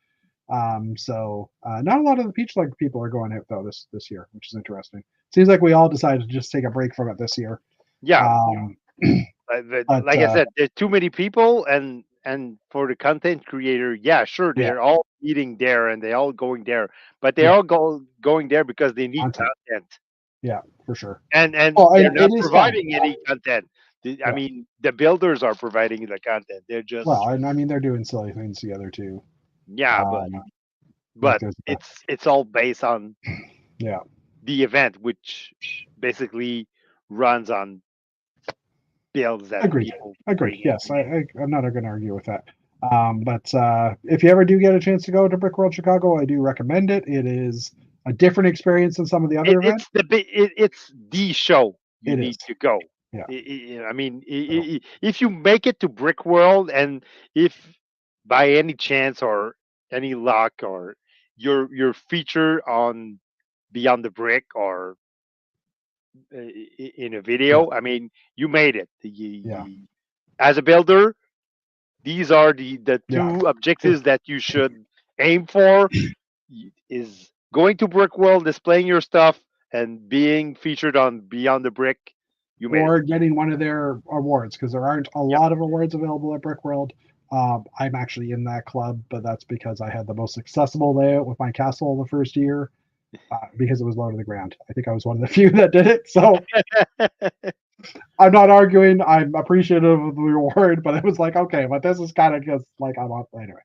So not a lot of the Peach Lug people are going out though this year, which is interesting. Seems like we all decided to just take a break from it this year. Yeah. Um, but Like I said, there's too many people, and for the content creator, yeah, sure, yeah, they're all meeting there and they all going there, but they yeah, all going there because they need content. content, Yeah, for sure. and Well, they're and not it is fun. providing any content. I Yeah. mean, the builders are providing the content. They're just, Well, and I mean they're doing silly things together too. yeah, Um, like but there's it's all based on yeah, the event, which basically runs on builds that agreed, people agreed. bring Yes, in. I'm not going to argue with that. But if you ever do get a chance to go to Brick World Chicago, I do recommend it. It is a different experience than some of the other events. It's the show you It is. need to go. Yeah. I mean, So if you make it to Brick World, and if by any chance or any luck or you're featured on Beyond the Brick or in a yeah, video, I mean, you made it. yeah, As a builder, these are the yeah. two If objectives that you should aim for: is going to Brick World, displaying your stuff, and being featured on Beyond the Brick. You made it. or getting one of their awards because there aren't a Yep. lot of awards available at Brick World. I'm actually in that club, but that's because I had the most accessible layout with my castle the first year because it was low to the ground. I think I was one of the few that did it. So I'm not arguing. I'm appreciative of the reward, but it was like, okay, but this is kind of just like I'm on anyway.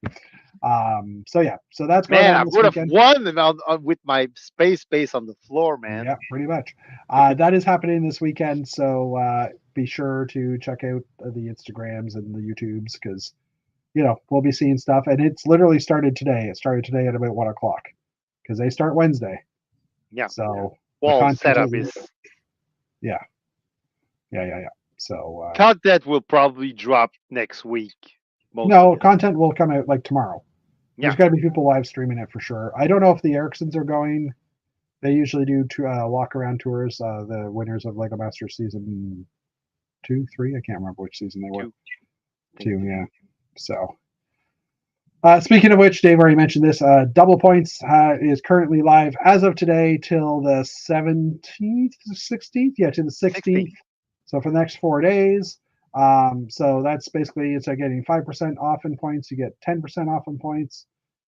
So yeah, so that's going Man, on I this would have weekend. won with my space on the floor, man. Yeah, pretty much. That is happening this weekend. So be sure to check out the Instagrams and the YouTubes because we'll be seeing stuff. And it's literally started today. It started today at about 1 o'clock because they start Wednesday. Yeah. So the Well, content setup is is yeah, yeah. So content will probably drop next week, most of no, it. content will come out like tomorrow. There's Yeah. got to be people live streaming it for sure. I don't know if the Ericssons are going. They usually do walk around tours. The winners of Lego Masters season 2, 3. I can't remember which season they were. Two. I think 2, two. yeah. So, speaking of which, Dave already mentioned this. Double Points is currently live as of today till the 17th, 16th. Yeah, to the 16th. 16. So for the next 4 days. So that's basically it's getting 5% off in points. You get 10% off in points.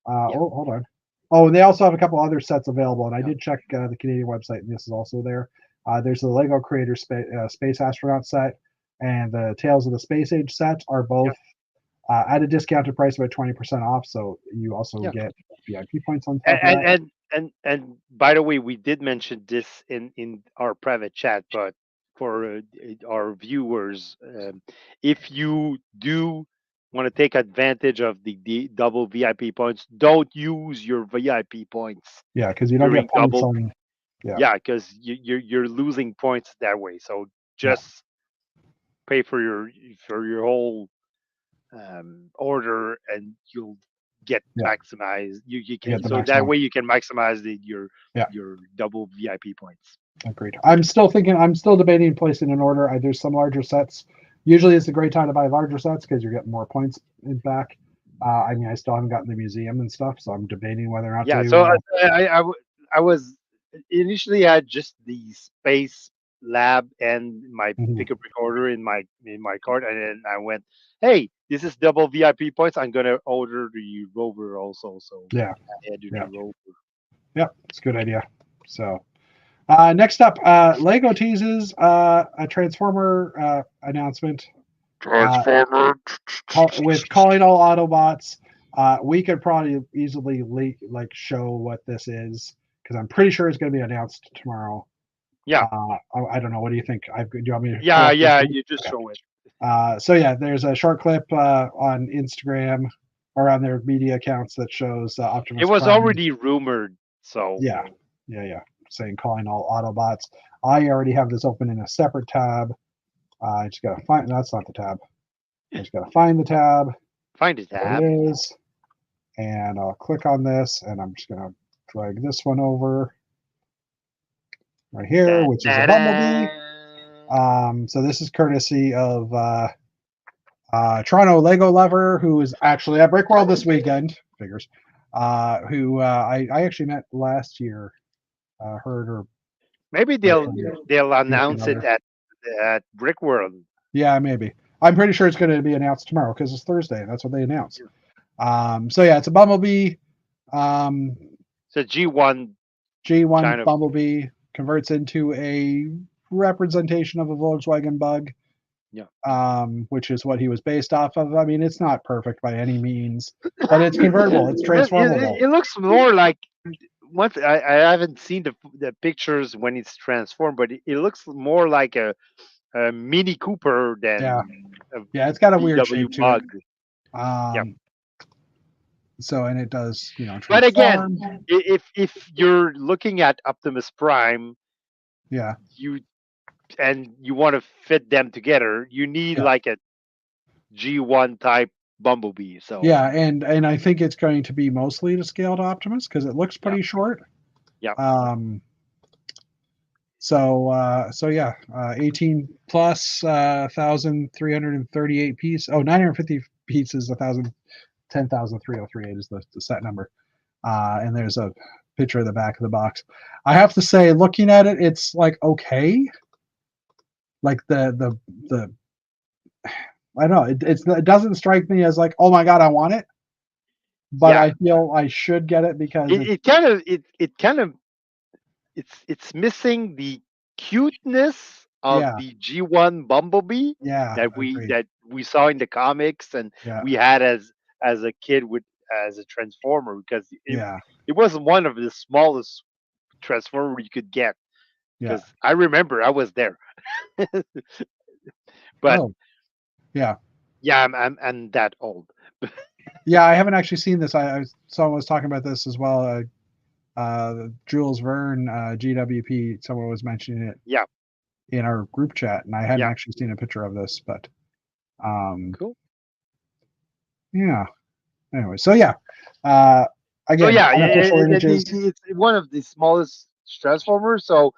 Yeah. Oh, hold on. Oh, and they also have a couple other sets available. And I Yeah. did check the Canadian website, and this is also there. There's the Lego Creator Space Astronaut set, and the Tales of the Space Age set are Yeah. both at a discounted price, about 20% off. So you also Yeah. get VIP points on top And of that. and by the way, we did mention this in our private chat, but for our viewers, if you do want to take advantage of the double VIP points, don't use your VIP points Yeah, because you don't get during points double. on. Yeah, Yeah, because you're losing points that way. So yeah, just pay for your whole order, and you'll get yeah. maximized. You You get can, the so that maximum. way you can maximize Yeah. your double VIP points. Agreed. I'm still debating placing an order. There's some larger sets. Usually it's a great time to buy larger sets because you're getting more points in back. I mean, I still haven't gotten the museum and stuff, so I'm debating whether or not Yeah. to. So I was initially I had just the space lab and my Mhm. pickup recorder in my cart, and then I went, "Hey, this is double VIP points. I'm gonna order the rover also." So Yeah, I added yeah, the rover. yeah. It's a good idea. So next up, Lego teases a Transformer announcement uh, Transformer. with calling all Autobots. We could probably easily like show what this is because I'm pretty sure it's going to be announced tomorrow. Yeah, I don't know. What do you think? Do you want me to pull yeah, up the yeah. thing? You just Okay. show it. So yeah, there's a short clip on Instagram or on their media accounts that shows It Optimus was Prime. already rumored, so Yeah, yeah. Saying calling all Autobots. I already have this open in a separate tab. I just gotta find. That's not the tab. I just gotta find the tab. find a There tab. it is. And I'll click on this, and I'm just gonna drag this one over right here, Da, which is a da, Bumblebee. da. So this is courtesy of Toronto Lego lover, who is actually at Brickworld this weekend. Figures. Who I actually met last year. Heard her Maybe mention they'll significant announce it other. at Brickworld. Yeah, maybe. I'm pretty sure it's going to be announced tomorrow because it's Thursday. That's what they announced. So yeah, it's a Bumblebee. Um, It's a G1 G1 kind of. Bumblebee converts into a representation of a Volkswagen Bug, Yeah. which is what he was based off of. I mean, it's not perfect by any means, but it's convertible. It's transformable. It looks more like once I haven't seen the pictures when it's transformed, but it looks more like a Mini Cooper Yeah, than a yeah. It's got a weird VW shape to it. Bug. Yeah. Um, so and it does, But again, transform. if you're looking at Optimus Prime, Yeah, you and you want to fit them together, you need yeah. like a G1 type Bumblebee. So Yeah, and I think it's going to be mostly to scale to Optimus because it looks yeah, pretty short. yeah, Um, so yeah, 18 plus 1,338 piece. Oh, 950 pieces, 10,338 is the set number. And there's a picture of the back of the box. I have to say, looking at it, it's like okay. Like the I don't know. It doesn't strike me as like, oh my god, I want it, but yeah. I feel I should get it because it's It kind of it's missing the cuteness of yeah, the G1 Bumblebee yeah, agree. that we saw in the comics and Yeah, we had as a kid with as a transformer because yeah, it was one of the smallest transformer you could get yeah. because I remember I was there. But Oh, yeah. yeah, I'm that old. Yeah, I haven't actually seen this. Someone was talking about this as well. Jules Verne, GWP, someone was mentioning it Yeah, in our group chat, and I hadn't yeah, actually seen a picture of this, but um, cool. yeah. Anyway, so yeah, uh, So again, yeah, unofficial images. it's one of the smallest transformers. So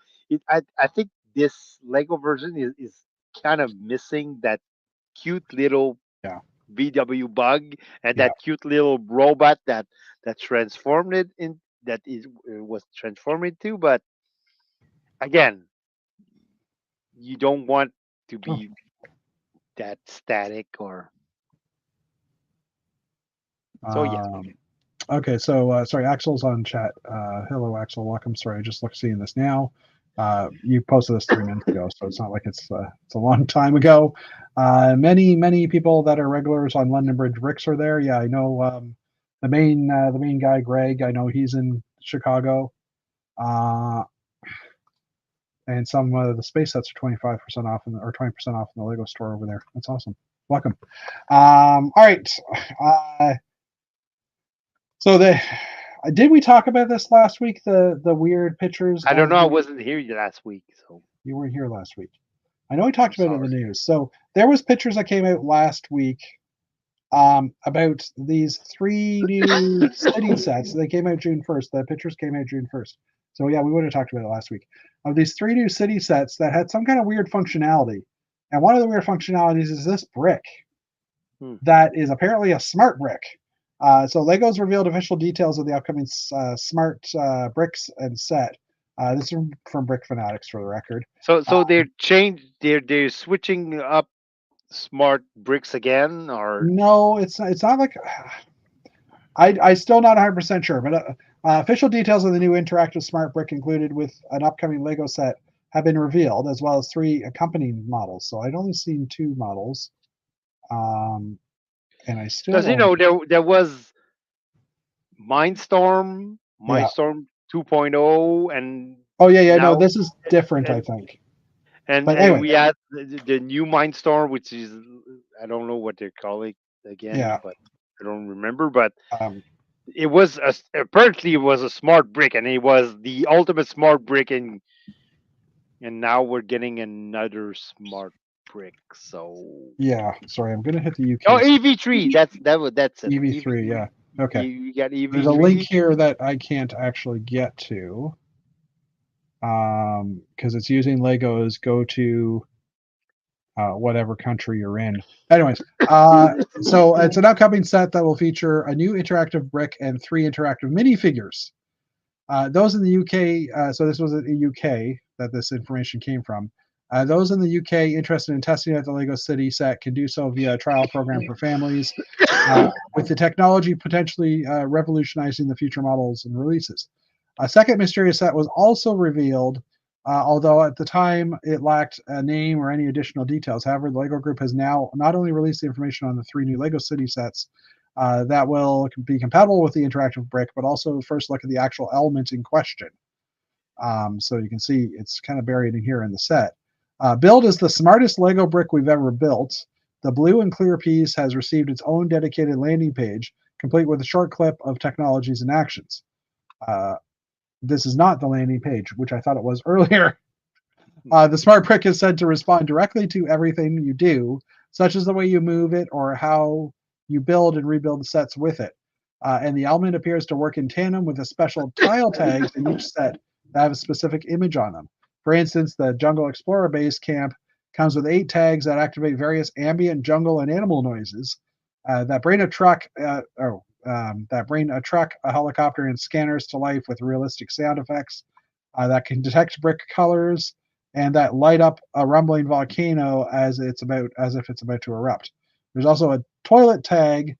I think this Lego version is kind of missing that cute little Yeah, VW bug and yeah. that cute little robot that transformed it in that is was transformed into. But again, you don't want to Oh, be that static or so. Yeah, um, okay, so sorry, Axel's on chat. Hello, Axel. Welcome. Sorry, I just seeing this now. You posted this 3 minutes ago, so it's not like it's a long time ago. Many people that are regulars on London Bridge Bricks are there. Yeah, I know the main guy, Greg. I know he's in Chicago. Uh, and some of the space sets are 25% off or 20% off in the Lego store over there. That's awesome. Welcome. All right. Uh, so the did we talk about this last week? The weird pictures I don't of know. I the wasn't here last week, so you weren't here last week. I know we I'm talked about it in the sorry. news. So there was pictures that came out last week about these three new city sets. They came out June 1st. The pictures came out June 1st. So yeah, we would have talked about it last week. Of these three new city sets that had some kind of weird functionality. And one of the weird functionalities is this brick Hmm. that is apparently a smart brick. So Lego's revealed official details of the upcoming smart bricks and set. This is from Brick Fanatics for the record. So they're switching up smart bricks again, or No, it's not like I still not 100% sure, but official details of the new interactive smart brick included with an upcoming Lego set have been revealed, as well as 3 accompanying models. So I'd only seen 2 models, um, and I still because don't. there was Mindstorm, Yeah. Mindstorm 2.0, and Oh yeah, yeah. No, now this is different, I and think. and But and anyway, we had the new Mindstorm, which is I don't know what they're calling yeah. again, but I don't remember. But Um, it was apparently it was a smart brick, and it was the ultimate smart brick, and now we're getting another smart brick. So yeah. Sorry, I'm gonna hit the oh, UK EV3. That's it. EV3. Yeah. EV3. Okay. You got There's a link EV3. here that I can't actually get to, because it's using Lego's go to whatever country you're in. Anyways, so it's an upcoming set that will feature a new interactive brick and 3 interactive minifigures. Those in the UK, so this was in the UK that this information came from. Those in the UK interested in testing out the Lego City set can do so via a trial program for families, with the technology potentially revolutionizing the future models and releases. A second mysterious set was also revealed, although at the time it lacked a name or any additional details. However, the Lego Group has now not only released the information on the 3 new Lego City sets that will be compatible with the interactive brick, but also first look at the actual element in question. So you can see it's kind of buried in here in the set. Build is the smartest Lego brick we've ever built. The blue and clear piece has received its own dedicated landing page, complete with a short clip of technologies and actions. Uh, this is not the landing page, which I thought it was earlier. The smart brick is said to respond directly to everything you do, such as the way you move it or how you build and rebuild sets with it. And the element appears to work in tandem with the special tile tags in each set that have a specific image on them. For instance, the Jungle Explorer base camp comes with 8 tags that activate various ambient jungle and animal noises that bring a truck, a helicopter, and scanners to life with realistic sound effects that can detect brick colors and that light up a rumbling volcano as if it's about to erupt. There's also a toilet tag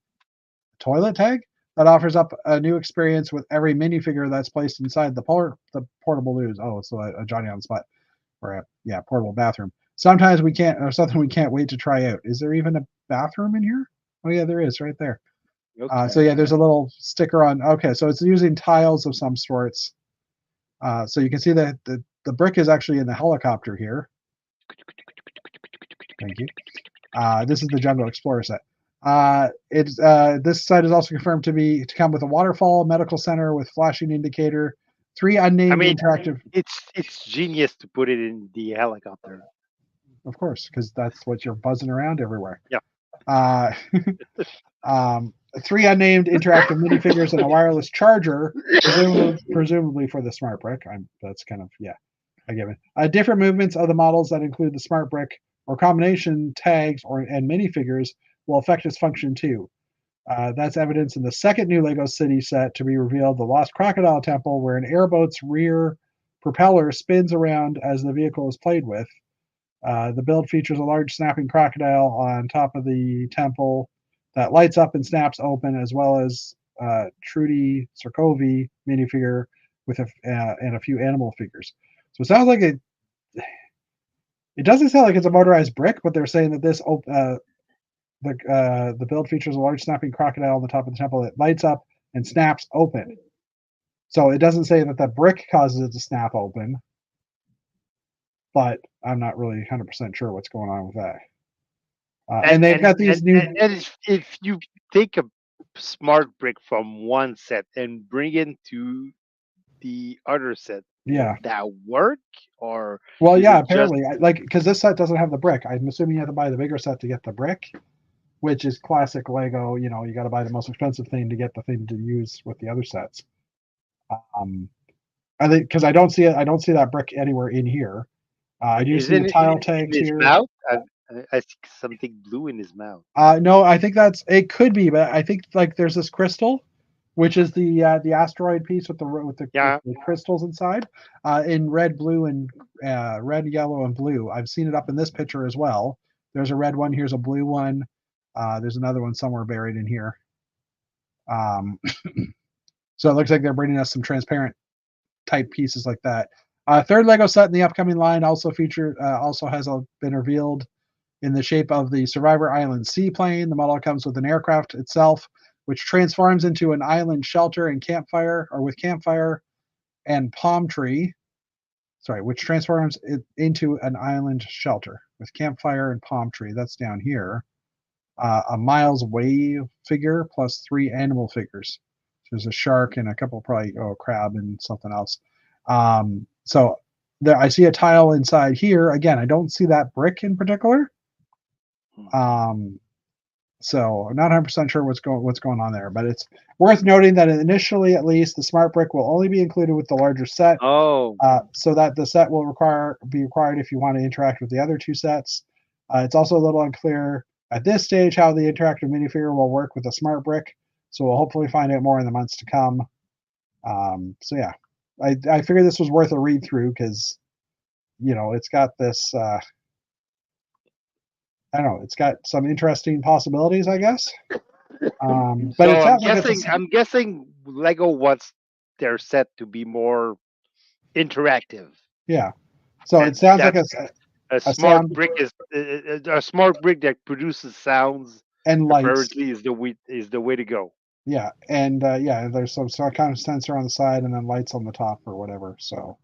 that offers up a new experience with every minifigure that's placed inside the portable loos. Oh, so a Johnny on the spot or a portable bathroom. Sometimes we can't or something we can't wait to try out. Is there even a bathroom in here? Oh yeah, there is right there. So Okay. yeah, there's a little sticker on. Okay, so it's using tiles of some sorts. So you can see that the brick is actually in the helicopter here. Thank you. This is the Jungle Explorer set. This set is also confirmed to come with a waterfall, medical center with flashing indicator, 3 I unnamed mean, interactive, it's genius to put it in the helicopter. of course, because that's what you're buzzing around everywhere. Yeah. Uh, 3 unnamed interactive minifigures and a wireless charger, presumably for the smart brick. That's kind of yeah, I give it. Different movements of the models that include the smart brick or combination tags and minifigures will affect its function too. That's evidence in the second new Lego City set to be revealed, the Lost Crocodile Temple, where an airboat's rear propeller spins around as the vehicle is played with. The build features a large snapping crocodile on top of the temple that lights up and snaps open, as well as Trudy Sarkovi minifigure and a few animal figures. So it sounds like it doesn't sound like it's a motorized brick, but they're saying that the build features a large snapping crocodile on the top of the temple that lights up and snaps open. So it doesn't say that the brick causes it to snap open, but I'm not really 100% sure what's going on with that. And And they've and got these and new, and if you take a smart brick from one set and bring it to the other set, will yeah. that work, or Well, is yeah, it just apparently, like because this set doesn't have the brick. I'm assuming you have to buy the bigger set to get the brick, which is classic Lego. You got to buy the most expensive thing to get the thing to use with the other sets. Um, I think because I don't see that brick anywhere in here. I do see isn't the it tile in tags his here. mouth? I see something blue in his mouth. No, I think it could be, but I think like there's this crystal. which is the asteroid piece with Yeah. the crystals inside, in red, blue, and red, yellow, and blue. I've seen it up in this picture as well. There's a red one. Here's a blue one. There's another one somewhere buried in here. Um, so it looks like they're bringing us some transparent type pieces like that. Third Lego set in the upcoming line also has been revealed in the shape of the Survivor Island seaplane. The model comes with an aircraft itself, which transforms into an island shelter and campfire, or with campfire and palm tree. Sorry, which transforms it into an island shelter with campfire and palm tree. That's down here. A Miles Wave figure plus 3 animal figures. There's a shark and a couple probably a crab and something else. So there, I see a tile inside here. Again, I don't see that brick in particular. Um, so I'm not 100% sure what's going on there, but it's worth noting that initially, at least, the smart brick will only be included with the larger set, Oh. so that the set will be required if you want to interact with the other two sets. It's also a little unclear at this stage how the interactive minifigure will work with the smart brick, so we'll hopefully find out more in the months to come. So yeah, I figured this was worth a read through because it's got this. I don't know. It's got some interesting possibilities, I guess. But So it sounds like it's I'm guessing Lego wants their set to be more interactive. yeah. So it And sounds like that's a a smart sound brick is a smart brick that produces sounds. and lights. Apparently, is the way to go. Yeah, and yeah, there's some kind of sensor on the side and then lights on the top or whatever. So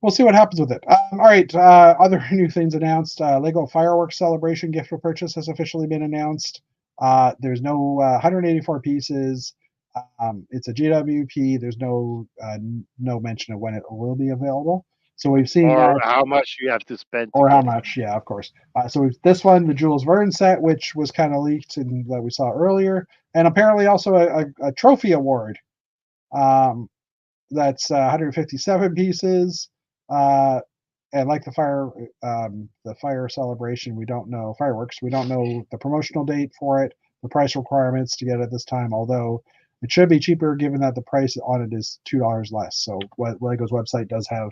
we'll see what happens with it. All right, other new things announced. Lego Fireworks Celebration gift for purchase has officially been announced. There's no 184 pieces. It's a GWP. There's no mention of when it will be available. So we've seen Or that, how much you have to spend to or how get it. much? Yeah, of course. So this one, the Jules Verne set, which was kind of leaked and that we saw earlier, and apparently also a trophy award. Um, that's 157 pieces. And like the fire celebration, we don't know fireworks. We don't know the promotional date for it, the price requirements to get it this time. Although it should be cheaper, given that the price on it is $2 less. So what Lego's website does have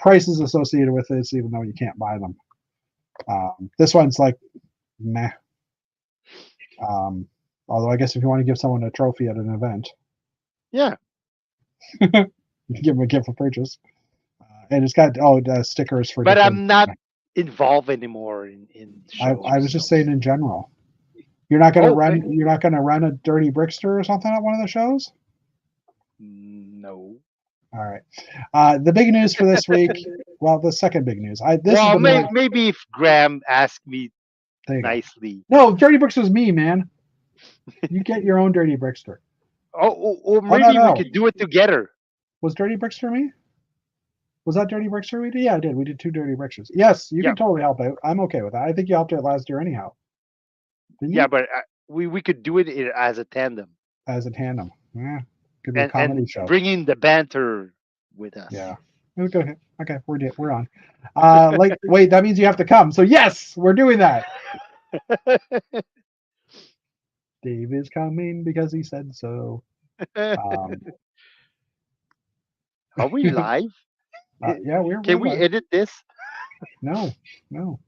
prices associated with this, even though you can't buy them. This one's like meh. Although I guess if you want to give someone a trophy at an event, Yeah, you can give them a gift for purchase. And it's got stickers for but different. I'm not involved anymore in I shows. was So. just saying in general. You're not gonna Oh, run. You're not gonna run a dirty brickster or something at one of the shows. no. All right. The big news for this week. Well, the second big news. This is Well, the more. maybe if Graham asked me There you go. nicely. No, dirty bricks was me, man. You get your own dirty brickster. Or Oh no, maybe we no. could do it together. Was dirty brickster me? Was that dirty brickster we did? Yeah, I did. We did 2 dirty bricksters. Yes, you Yeah, can totally help out. I'm okay with that. I think you helped out last year anyhow. Didn't yeah, you? but we could do it as a tandem As a tandem. Yeah, could be a and comedy show. bring in the banter with us. Yeah. Okay. Okay, we're on. Wait, that means you have to come. So yes, we're doing that. Dave is coming because he said so. Um, Are we live? yeah, we're Can we live. edit this? No, no.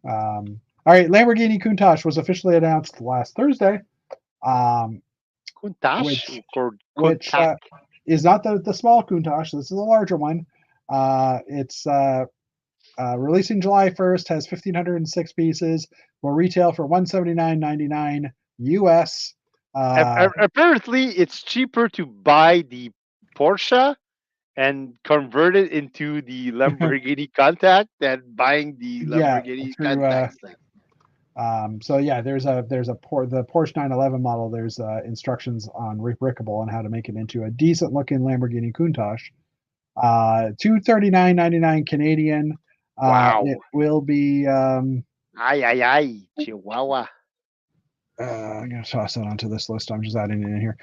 All right, Lamborghini Countach was officially announced last Thursday. Kuntash Which or which Kuntak? is not the small Countach. This is a larger one. It's releasing July 1st. Has 1,506 pieces. Will retail for $179.99 US. Apparently, it's cheaper to buy the Porsche and convert it into the Lamborghini Contact than buying the Yeah, Lamborghini through Contact set. so yeah, the Porsche 911 model. There's instructions on Rebrickable on how to make it into a decent looking Lamborghini Countach. 239.99 Canadian. Wow. It will be. Ay, ay, ay. Chihuahua. I'm gonna toss that onto this list. I'm just adding it in here.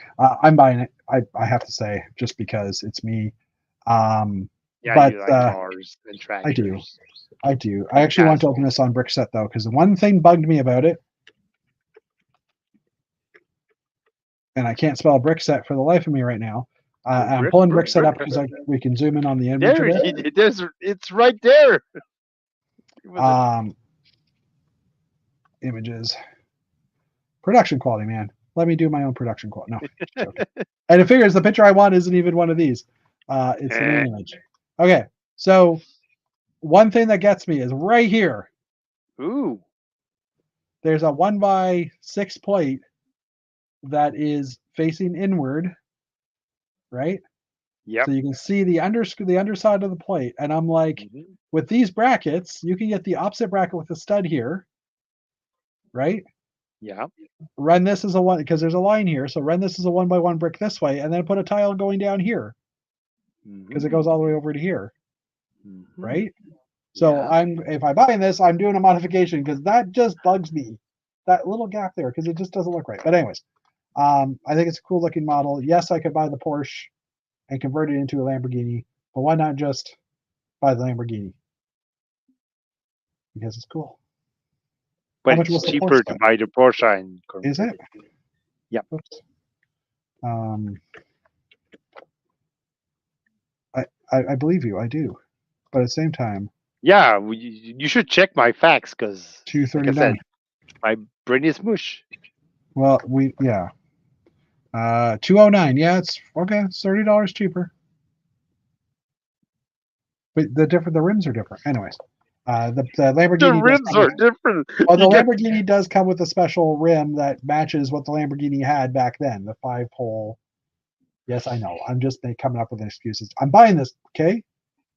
I'm buying it. I have to say, just because it's me. Yeah, But you like cars and I do. tractors. I do. I actually want to open Assholes. this on Brickset though, because the one thing bugged me about it and I can't spell brick set for the life of me right now. I'm Brick, pulling brick, brick set brick. up because we can zoom in on the image of There, it. it's right there. It was a Images, production quality, man. Let me do my own production quality. No, joking. And it figures the picture I want isn't even one of these. It's the main image. Okay, so one thing that gets me is right here. Ooh. There's a 1x6 plate that is facing inward, right? Yep. So you can see the underside of the plate, and I'm like, Mm-hmm. with these brackets, you can get the opposite bracket with the stud here, right? Yeah. Run this as a one because there's a line here, so run this as a 1x1 brick this way, and then put a tile going down here because it goes all the way over to here, Mm-hmm. right? So Yeah. if I buy this, I'm doing a modification because that just bugs me, that little gap there, because it just doesn't look right. But anyways, I think it's a cool looking model. Yes, I could buy the Porsche and convert it into a Lamborghini, but why not just buy the Lamborghini? Because it's cool. How But much it's was the Porsche cheaper to spend? buy the Porsche and Is convert it? it. Yep. Oops. I believe you. I do, but at the same time, Yeah, you should check my facts because, like I 239. said, my brain is mush. Well, 209. Yeah, it's okay. It's $30 cheaper, but the rims are different. Anyways, the The Lamborghini does rims come with. are different. Well, the You get Lamborghini does come with a special rim that matches what the Lamborghini had back then, the 5-hole. Yes, I know. I'm just coming up with excuses. I'm buying this. Okay,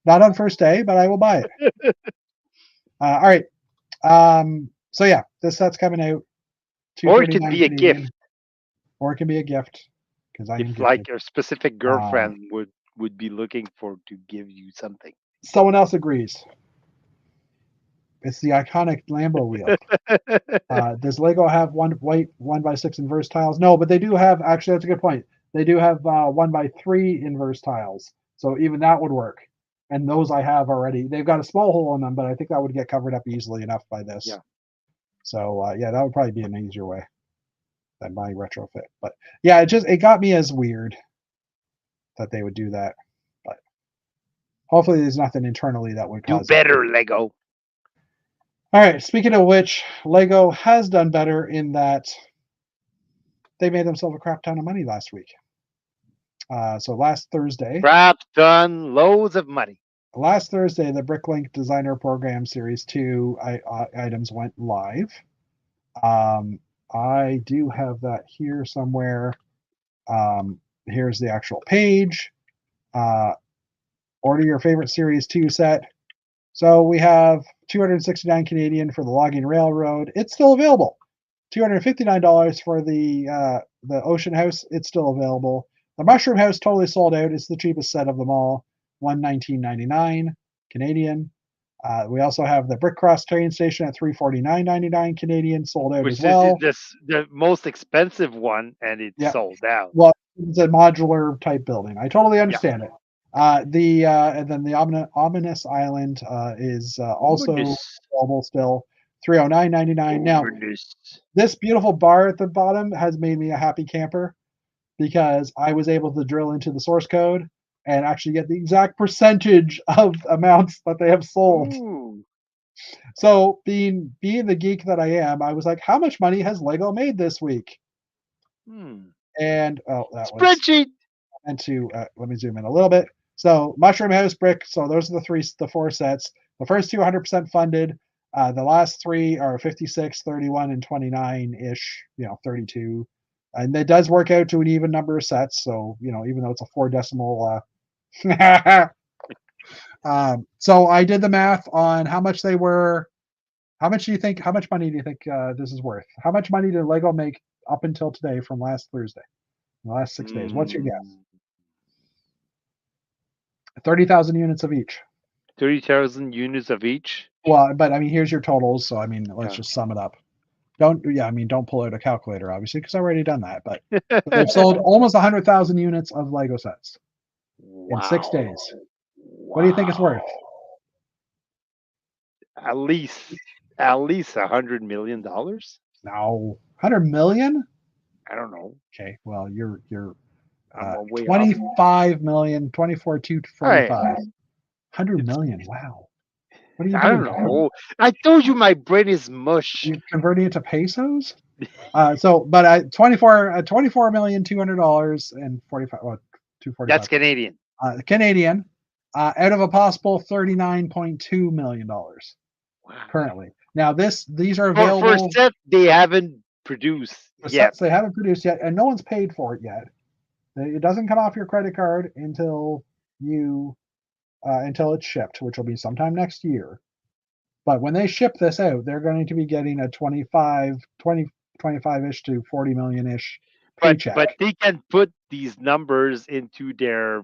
not on first day, but I will buy it. All right. So yeah, this set's coming out or it could 239 be a Canadian, gift or it can be a gift because I am if, gifted. like, your specific Um, girlfriend would be looking for to give you something. Someone else agrees. It's the iconic Lambo wheel. Does Lego have one white 1x6 inverse tiles? No, but they do have. Actually, that's a good point. They do have 1x3 inverse tiles, so even that would work. And those I have already. They've got a small hole in them, but I think that would get covered up easily enough by this. Yeah. So yeah, that would probably be an easier way than buying retrofit. But yeah, it got me as weird that they would do that. But hopefully, there's nothing internally that would Do cause that. better, Lego. All right. Speaking of which, Lego has done better in that they made themselves a crap ton of money last week. So last Thursday, Crap done loads of money. the Bricklink Designer Program Series 2 items went live. I do have that here somewhere. Here's the actual page. Order your favorite Series 2 set. So we have 269 Canadian for the Logging Railroad. It's still available. $259 for the Ocean House. It's still available. The Mushroom House totally sold out. It's the cheapest set of them all. $119.99 Canadian. We also have the Brick Cross train station at $349.99 Canadian, sold out as Which is well. the most expensive one, and it's Yeah. sold out. Well, it's a modular type building. I totally Yeah. understand it. And then the Ominous Island is also Ominous. available still, $309.99. Now, Ominous. this beautiful bar at the bottom has made me a happy camper because I was able to drill into the source code and actually get the exact percentage of amounts that they have sold. Ooh. So being the geek that I am, I was like, how much money has Lego made this week? Hmm. And oh, that was Spreadsheet. into let me zoom in a little bit. So Mushroom House Brick. So those are the four sets. The first two 100% funded. The last three are 56, 31, and 29 ish. 32, and it does work out to an even number of sets. So even though it's a 4 decimal. So I did the math on how much they were. How much do you think? How much money do you think this is worth? How much money did Lego make up until today from last Thursday? The last 6 days. What's your guess? 30,000 units of each. 30,000 units of each. Well, but I mean, here's your totals. So I mean, let's Yeah. just sum it up. Don't pull out a calculator, obviously, because I've already done that. But they've sold almost 100,000 units of Lego sets in 6 days. What do you think it's worth? At least $100 million. No, 100 million. I don't know. Okay, well you're I'm way off. 25 million, 24 All right. 245, 100 It's million. Wow. What are you I doing? don't know. I told you my brain is mush. You converting it to pesos? But 24,200,200 and 45, well, That's 245 Canadian. Canadian, out of a possible $39.2 million Wow. currently. Now these are For a available. set they haven't produced The yet. sets they haven't produced yet, and no one's paid for it yet. It doesn't come off your credit card until it's shipped, which will be sometime next year. But when they ship this out, they're going to be getting a 25-ish to 40 million-ish paycheck But they can put these numbers into their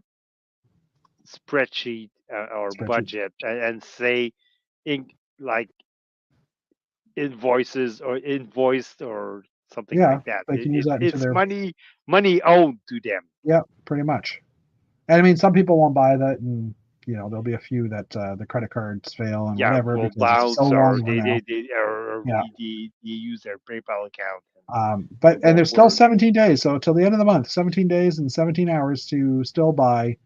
spreadsheet or spreadsheet. budget and say in like invoices or invoiced or something Yeah, like that. they can use that into It's their, money owed to them. yeah, pretty much. And I mean, some people won't buy that, and there'll be a few that the credit cards fail and Yeah, whatever will because it's so bounce or long ago now. Yeah. they use their PayPal account But and and won't there's still work. 17 days, so till the end of the month, 17 days and 17 hours to still buy.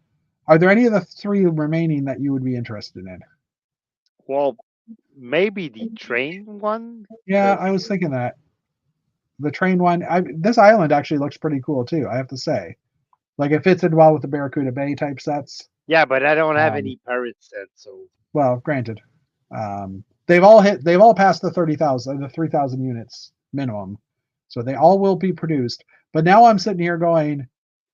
Are there any of the three remaining that you would be interested in? Well, maybe the train one Yeah, because I was thinking that the train one. This island actually looks pretty cool too. I have to say, like it fits in well with the Barracuda Bay type sets. yeah, but I don't have Um, any pirates set, so well, granted, they've all passed the 30,000, the 3,000 units minimum, so they all will be produced. But now I'm sitting here going,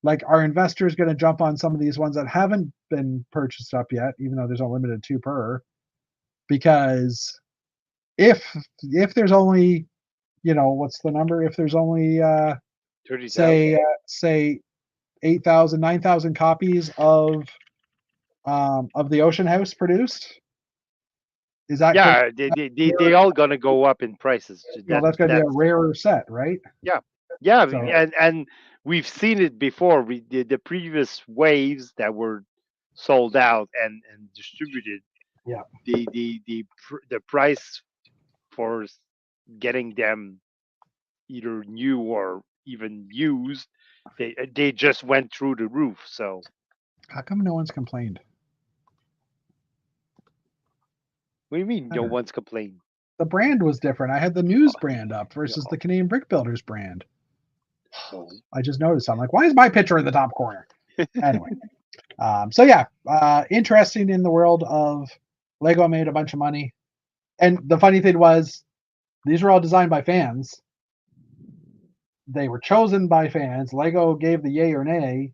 like, are investors going to jump on some of these ones that haven't been purchased up yet, even though there's a limited two per? Because if there's only, what's the number? If there's only say 30,000. say 8,000, 9,000 copies of the Ocean House produced, is that going Yeah, they all gonna go up in prices. that's going to be a That's rarer set, right? yeah, yeah, So and we've seen it before. We did the previous waves that were sold out and distributed. yeah, The price for getting them either new or even used, they just went through the roof. So how come no one's complained? what do you mean? I No don't know. one's complained. The brand was different. I had the news Oh, brand up versus no, the Canadian Brick Builders brand. no. I just noticed. I'm like, why is my picture in the top corner? Anyway, so yeah, interesting in the world of Lego made a bunch of money, and the funny thing was these were all designed by fans. They were chosen by fans. Lego gave the yay or nay.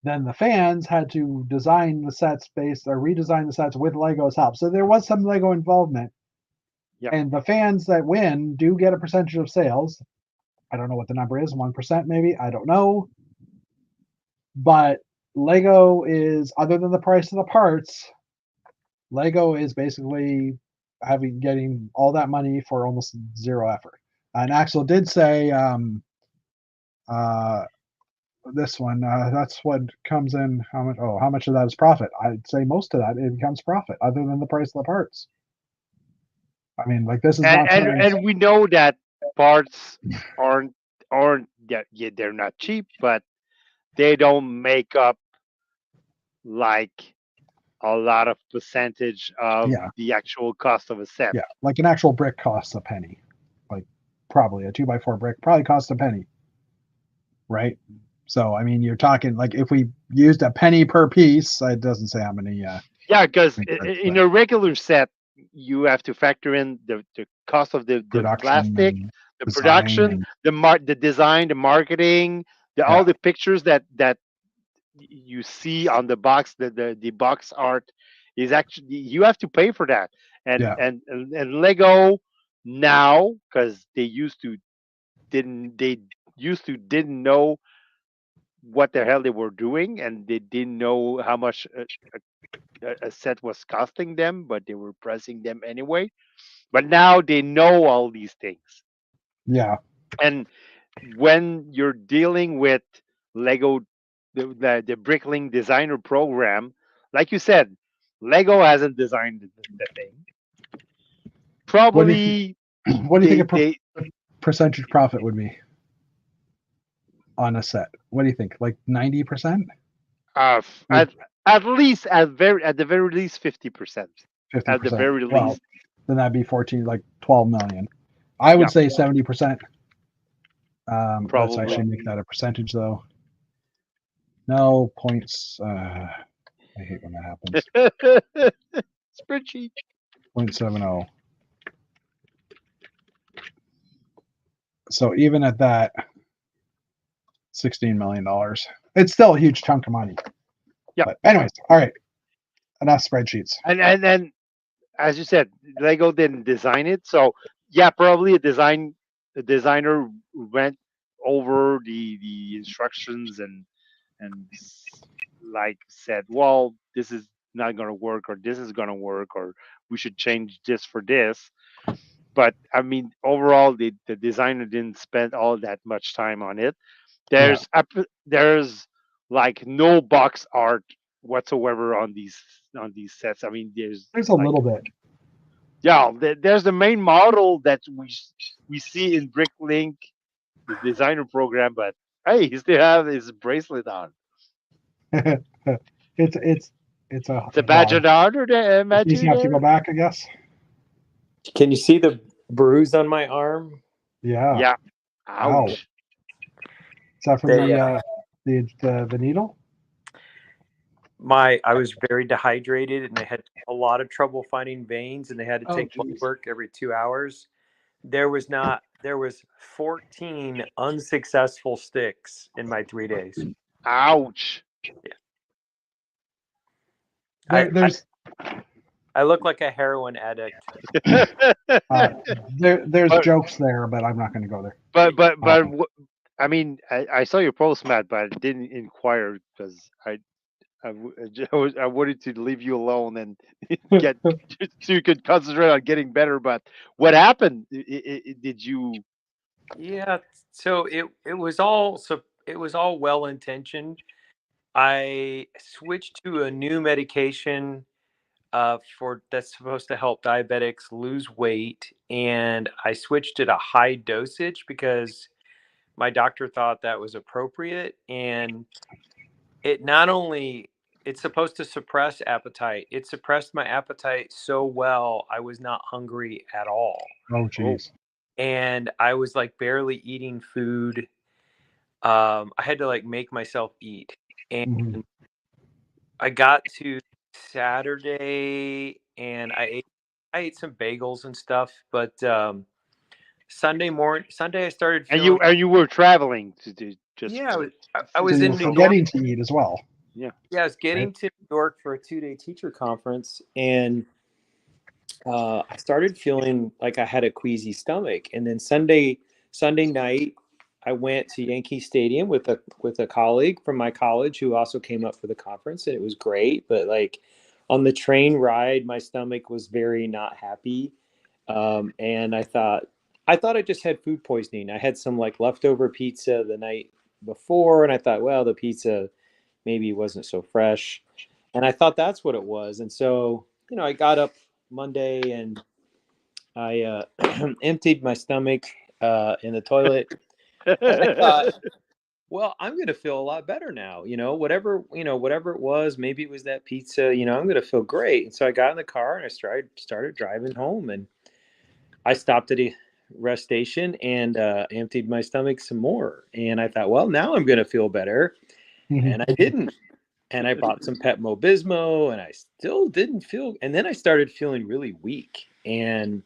Then the fans had to design the sets based or redesign the sets with Lego's help. So there was some Lego involvement. Yeah, And the fans that win do get a percentage of sales. I don't know what the number is, 1% maybe. I don't know. But Lego is, other than the price of the parts, Lego is basically getting all that money for almost zero effort. And Axel did say, uh, this one, that's what comes in. How much? Oh, how much of that is profit? I'd say most of that it becomes profit, other than the price of the parts. I mean, like this is not times. and we know that parts aren't yeah, they're not cheap, but they don't make up like a lot of percentage of Yeah, the actual cost of a set. yeah. Like an actual brick costs a penny. Like probably a 2x4 brick probably costs a penny, right? So I mean, you're talking like if we used a penny per piece, it doesn't say how many Yeah, because bricks, in but a regular set, you have to factor in the cost of the production plastic, and the design production, and the design, the marketing, all yeah, the pictures that you see on the box, the box art is actually you have to pay for that. yeah, And Lego now because they used to didn't know what the hell they were doing and they didn't know how much a set was costing them, but they were pressing them anyway. But now they know all these things. yeah, And when you're dealing with Lego, the Brickling Designer Program, like you said, Lego hasn't designed the thing. What do you Probably what do you think they a they percentage profit would be? on a set? What do you think? Like 90%? At least at the very least 50%. At the 50%. very Well, least, then that'd be 14, like 12 million. I would yeah, say 70%. Let's probably. actually make that a percentage though. No points. I hate when that happens. Spreadsheet. 0.70. So even at that, $16 million. It's still a huge chunk of money. Yeah, But anyways, all right. Enough spreadsheets. and as you said, Lego didn't design it, so yeah, probably a designer went over the instructions and like said, well, this is not going to work, or this is going to work, or we should change this for this. But I mean, overall, the designer didn't spend all that much time on it. Yeah. There's like no box art whatsoever on these sets. I mean, there's There's a like, little bit. yeah, there's the main model that we see in Bricklink, the designer program, but hey, he still have his bracelet on. it's it's a It's a badge dog. of honor, He's gonna have to go there. back, I guess. Can you see the bruise on my arm? Yeah. Yeah. Ow. Is Ouch. that from They, the needle? I was very dehydrated and I had a lot of trouble finding veins and they had to Oh, take blood jeez. work every 2 hours. There was 14 unsuccessful sticks in my 3 days. Ouch. There's I look like a heroin addict. there's but jokes there, but I'm not going to go there. I mean, I saw your post, Matt, but I didn't inquire because I wanted to leave you alone and get so you could concentrate on getting better. But what happened? Did you? Yeah, so it was all well intentioned. I switched to a new medication for that's supposed to help diabetics lose weight, and I switched it a high dosage because my doctor thought that was appropriate. And it not only it's supposed to suppress appetite, it suppressed my appetite so well I was not hungry at all, Oh, Oh, jeez. and I was like barely eating food. I had to like make myself eat, and Hmm. I got to Saturday and I ate some bagels and stuff, but Sunday I started feeling and you were traveling to just yeah, I So was you're in New York. forgetting to eat as well, yeah. Yeah, I was right? getting to New York for a 2-day teacher conference, and I started feeling like I had a queasy stomach. And then Sunday night, I went to Yankee Stadium with a colleague from my college who also came up for the conference, and it was great. But like on the train ride, my stomach was very not happy, and I thought I just had food poisoning. I had some like leftover pizza the night before, and I thought, well, the pizza maybe wasn't so fresh, and I thought that's what it was. And so I got up Monday and I emptied my stomach in the toilet, and I thought, well, I'm going to feel a lot better now. Whatever it was, maybe it was that pizza. I'm going to feel great. And so I got in the car and I started driving home, and I stopped at a rest station and emptied my stomach some more. And I thought, well, now I'm going to feel better, and I didn't. And I bought some Pepto Bismol, and I still didn't feel. And then I started feeling really weak, and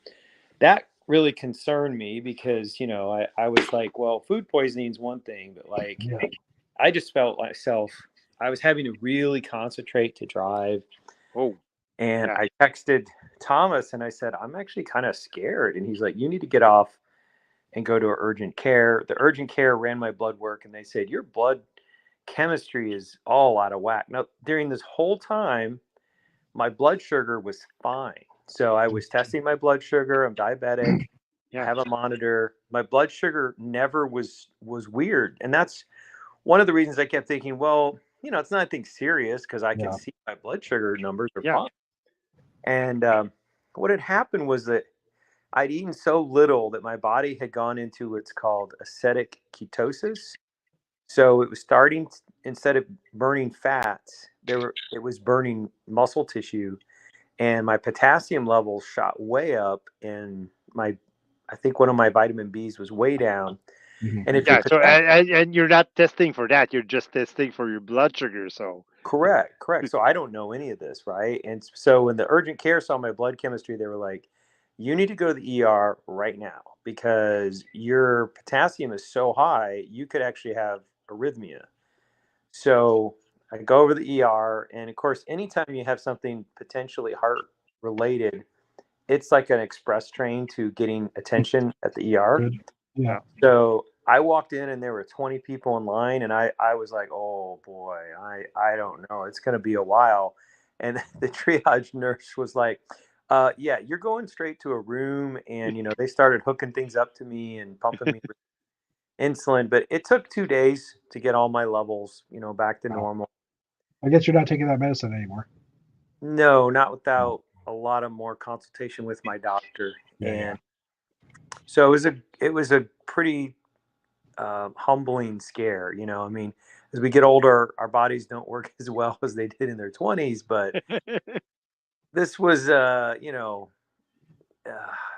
that really concerned me because I was like, well, food poisoning is one thing, but like Yeah. I just felt myself. I was having to really concentrate to drive, Oh, and yeah. I texted Thomas and I said, I'm actually kind of scared. And he's like, you need to get off and go to urgent care. The urgent care ran my blood work, and they said your blood chemistry is all out of whack. Now, during this whole time, my blood sugar was fine. So I was testing my blood sugar. I'm diabetic. I Yeah. have a monitor. My blood sugar never was weird. And that's one of the reasons I kept thinking, well, it's not anything serious because I can Yeah. see my blood sugar numbers are Yeah. fine. And what had happened was that I'd eaten so little that my body had gone into what's called acetic ketosis. So it was starting instead of burning fats, it was burning muscle tissue, and my potassium levels shot way up, and my I think one of my vitamin B's was way down. Mhm. And if your Yeah. So potassium and you're not testing for that. You're just testing for your blood sugar. So Correct, correct. So I don't know any of this, right? And so when the urgent care saw my blood chemistry, they were like, "You need to go to the ER right now because your potassium is so high, you could actually have arrhythmia." So I go over to the ER, and of course, anytime you have something potentially heart related, it's like an express train to getting attention at the ER. Good. Yeah. yeah. So I walked in and there were 20 people in line, and I was like, oh boy, I don't know. It's going to be a while. And the triage nurse was like, yeah, you're going straight to a room. And, they started hooking things up to me and pumping me with insulin. But it took 2 days to get all my levels, back to Wow. normal. I guess you're not taking that medicine anymore. No, not Mm. without a lot of more consultation with my doctor. Yeah, yeah. And so it was a pretty humbling scare. I mean, as we get older, our bodies don't work as well as they did in their 20s. But this was, uh,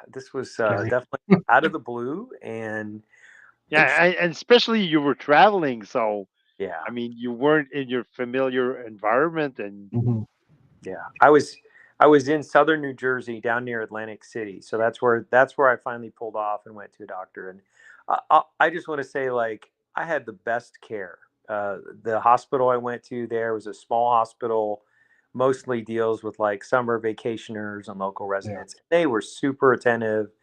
this was Scary. definitely out of the blue, and Yeah, and especially you were traveling, so yeah, I mean you weren't in your familiar environment, and Mhm. yeah. I was in southern New Jersey, down near Atlantic City, so that's where I finally pulled off and went to a doctor. And I just want to say, like, I had the best care. The hospital I went to there was a small hospital, mostly deals with like summer vacationers and local Yeah. residents. They were super attentive.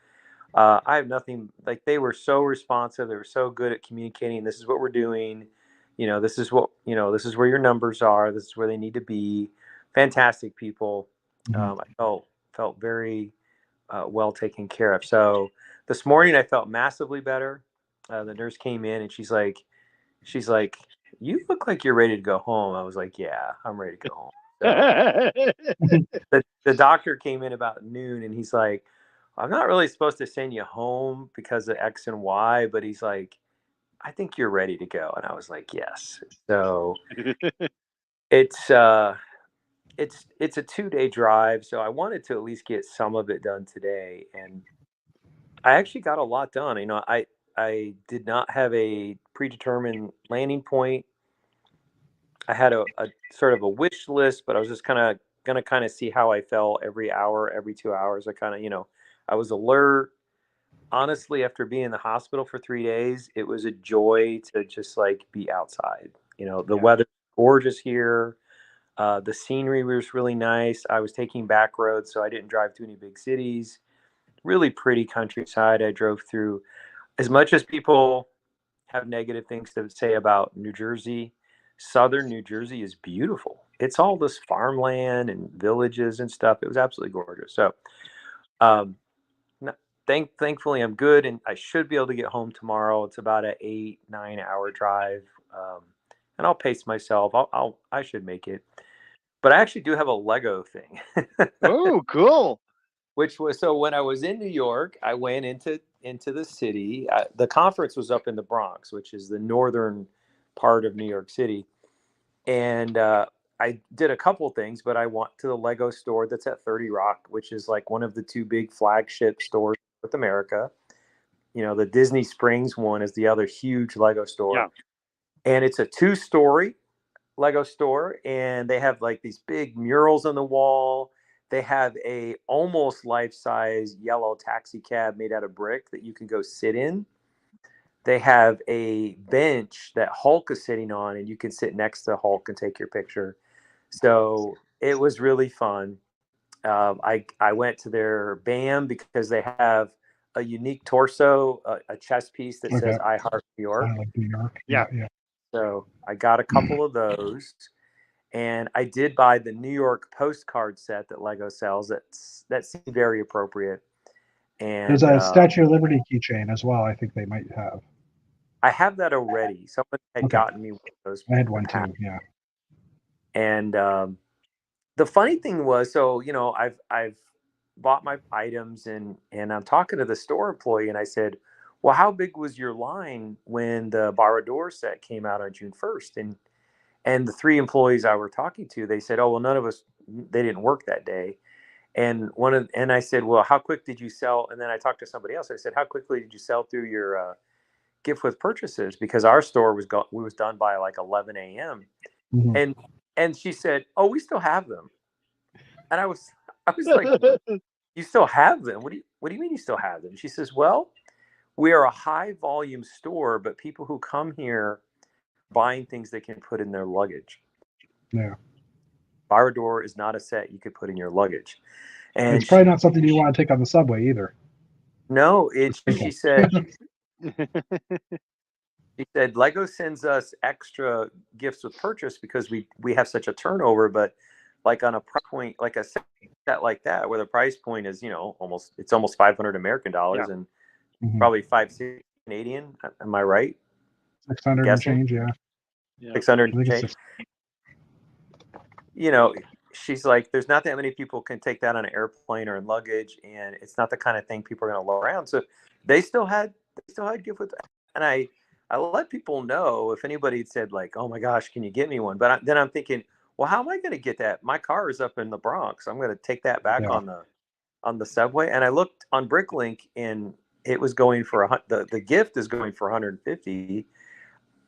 I have nothing, like, they were so responsive. They were so good at communicating. This is what we're doing. This is where your numbers are. This is where they need to be. Fantastic people. Mhm. I felt very well taken care of. So this morning I felt massively better. The nurse came in and she's like, "You look like you're ready to go home." I was like, "Yeah, I'm ready to go home." So the doctor came in about noon, and he's like, "I'm not really supposed to send you home because of X and Y," but he's like, "I think you're ready to go." And I was like, "Yes." So it's uh it's a 2-day drive, so I wanted to at least get some of it done today, and I actually got a lot done. I did not have a predetermined landing point. I had a sort of a wish list, but I was just kind of gonna kind of see how I felt every hour, every 2 hours. I kind of, I was alert. Honestly, after being in the hospital for 3 days, it was a joy to just like be outside. The yeah. weather's gorgeous here. The scenery was really nice. I was taking back roads, so I didn't drive to any big cities. Really pretty countryside. I drove through. As much as people have negative things to say about New Jersey, southern New Jersey is beautiful. It's all this farmland and villages and stuff. It was absolutely gorgeous. So, um, thankfully, I'm good, and I should be able to get home tomorrow. It's about a 8-9 hour drive, and I'll pace myself. I should make it. But I actually do have a Lego thing, Oh, cool. which was, so when I was in New York, I went into the city. The conference was up in the Bronx, which is the northern part of New York City, and I did a couple things. But I went to the Lego store that's at 30 Rock, which is like one of the two big flagship stores in North America. The Disney Springs one is the other huge Lego store, Yeah. and it's a two-story Lego store, and they have like these big murals on the wall. They have a almost life-size yellow taxi cab made out of brick that you can go sit in. They have a bench that Hulk is sitting on, and you can sit next to Hulk and take your picture. So it was really fun. I went to their BAM because they have a unique torso, a chess piece that Okay. says "I Heart New I York." like New York. Yeah, Yeah. yeah. So I got a couple of those. And I did buy the New York postcard set that Lego sells. That seemed very appropriate. There's And a Statue of Liberty keychain as well. I think they might have. I have that already. Someone had Okay. gotten me one of those I had in the one past. too. Yeah. And the funny thing was, so I've bought my items, and I'm talking to the store employee, and I said, well, how big was your line when the Barrador set came out on June 1st? And the 3 employees I were talking to, they said, oh, well, none of us, they didn't work that day. And I said, well, how quick did you sell? And then I talked to somebody else. I said, how quickly did you sell through your gift with purchases? Because our store was done by like 11 a.m. Mhm. And she said, oh, we still have them. And I was like, you still have them? What do you mean you still have them? She says, well, we are a high volume store, but people who come here buying things they can put in their luggage. Yeah. Barrador is not a set you could put in your luggage. And It's probably not something you want to take on the subway either. no, Okay. she said Lego sends us extra gifts with purchase because we have such a turnover, but like on a price point, like a set like that, where the price point is, almost 500 American dollars and Mhm. probably 560 Canadian. Am I right? 600 and Guessing change, yeah. 600 I think it's change. You know, she's like, there's not that many people can take that on an airplane or in luggage, and it's not the kind of thing people are going to load around. So they still had gift with, and I let people know if anybody had said like, oh my gosh, can you get me one? But then I'm thinking, well, how am I going to get that? My car is up in the Bronx. I'm going to take that back yeah. on the subway. And I looked on Bricklink, and it was going for the gift is going for 150.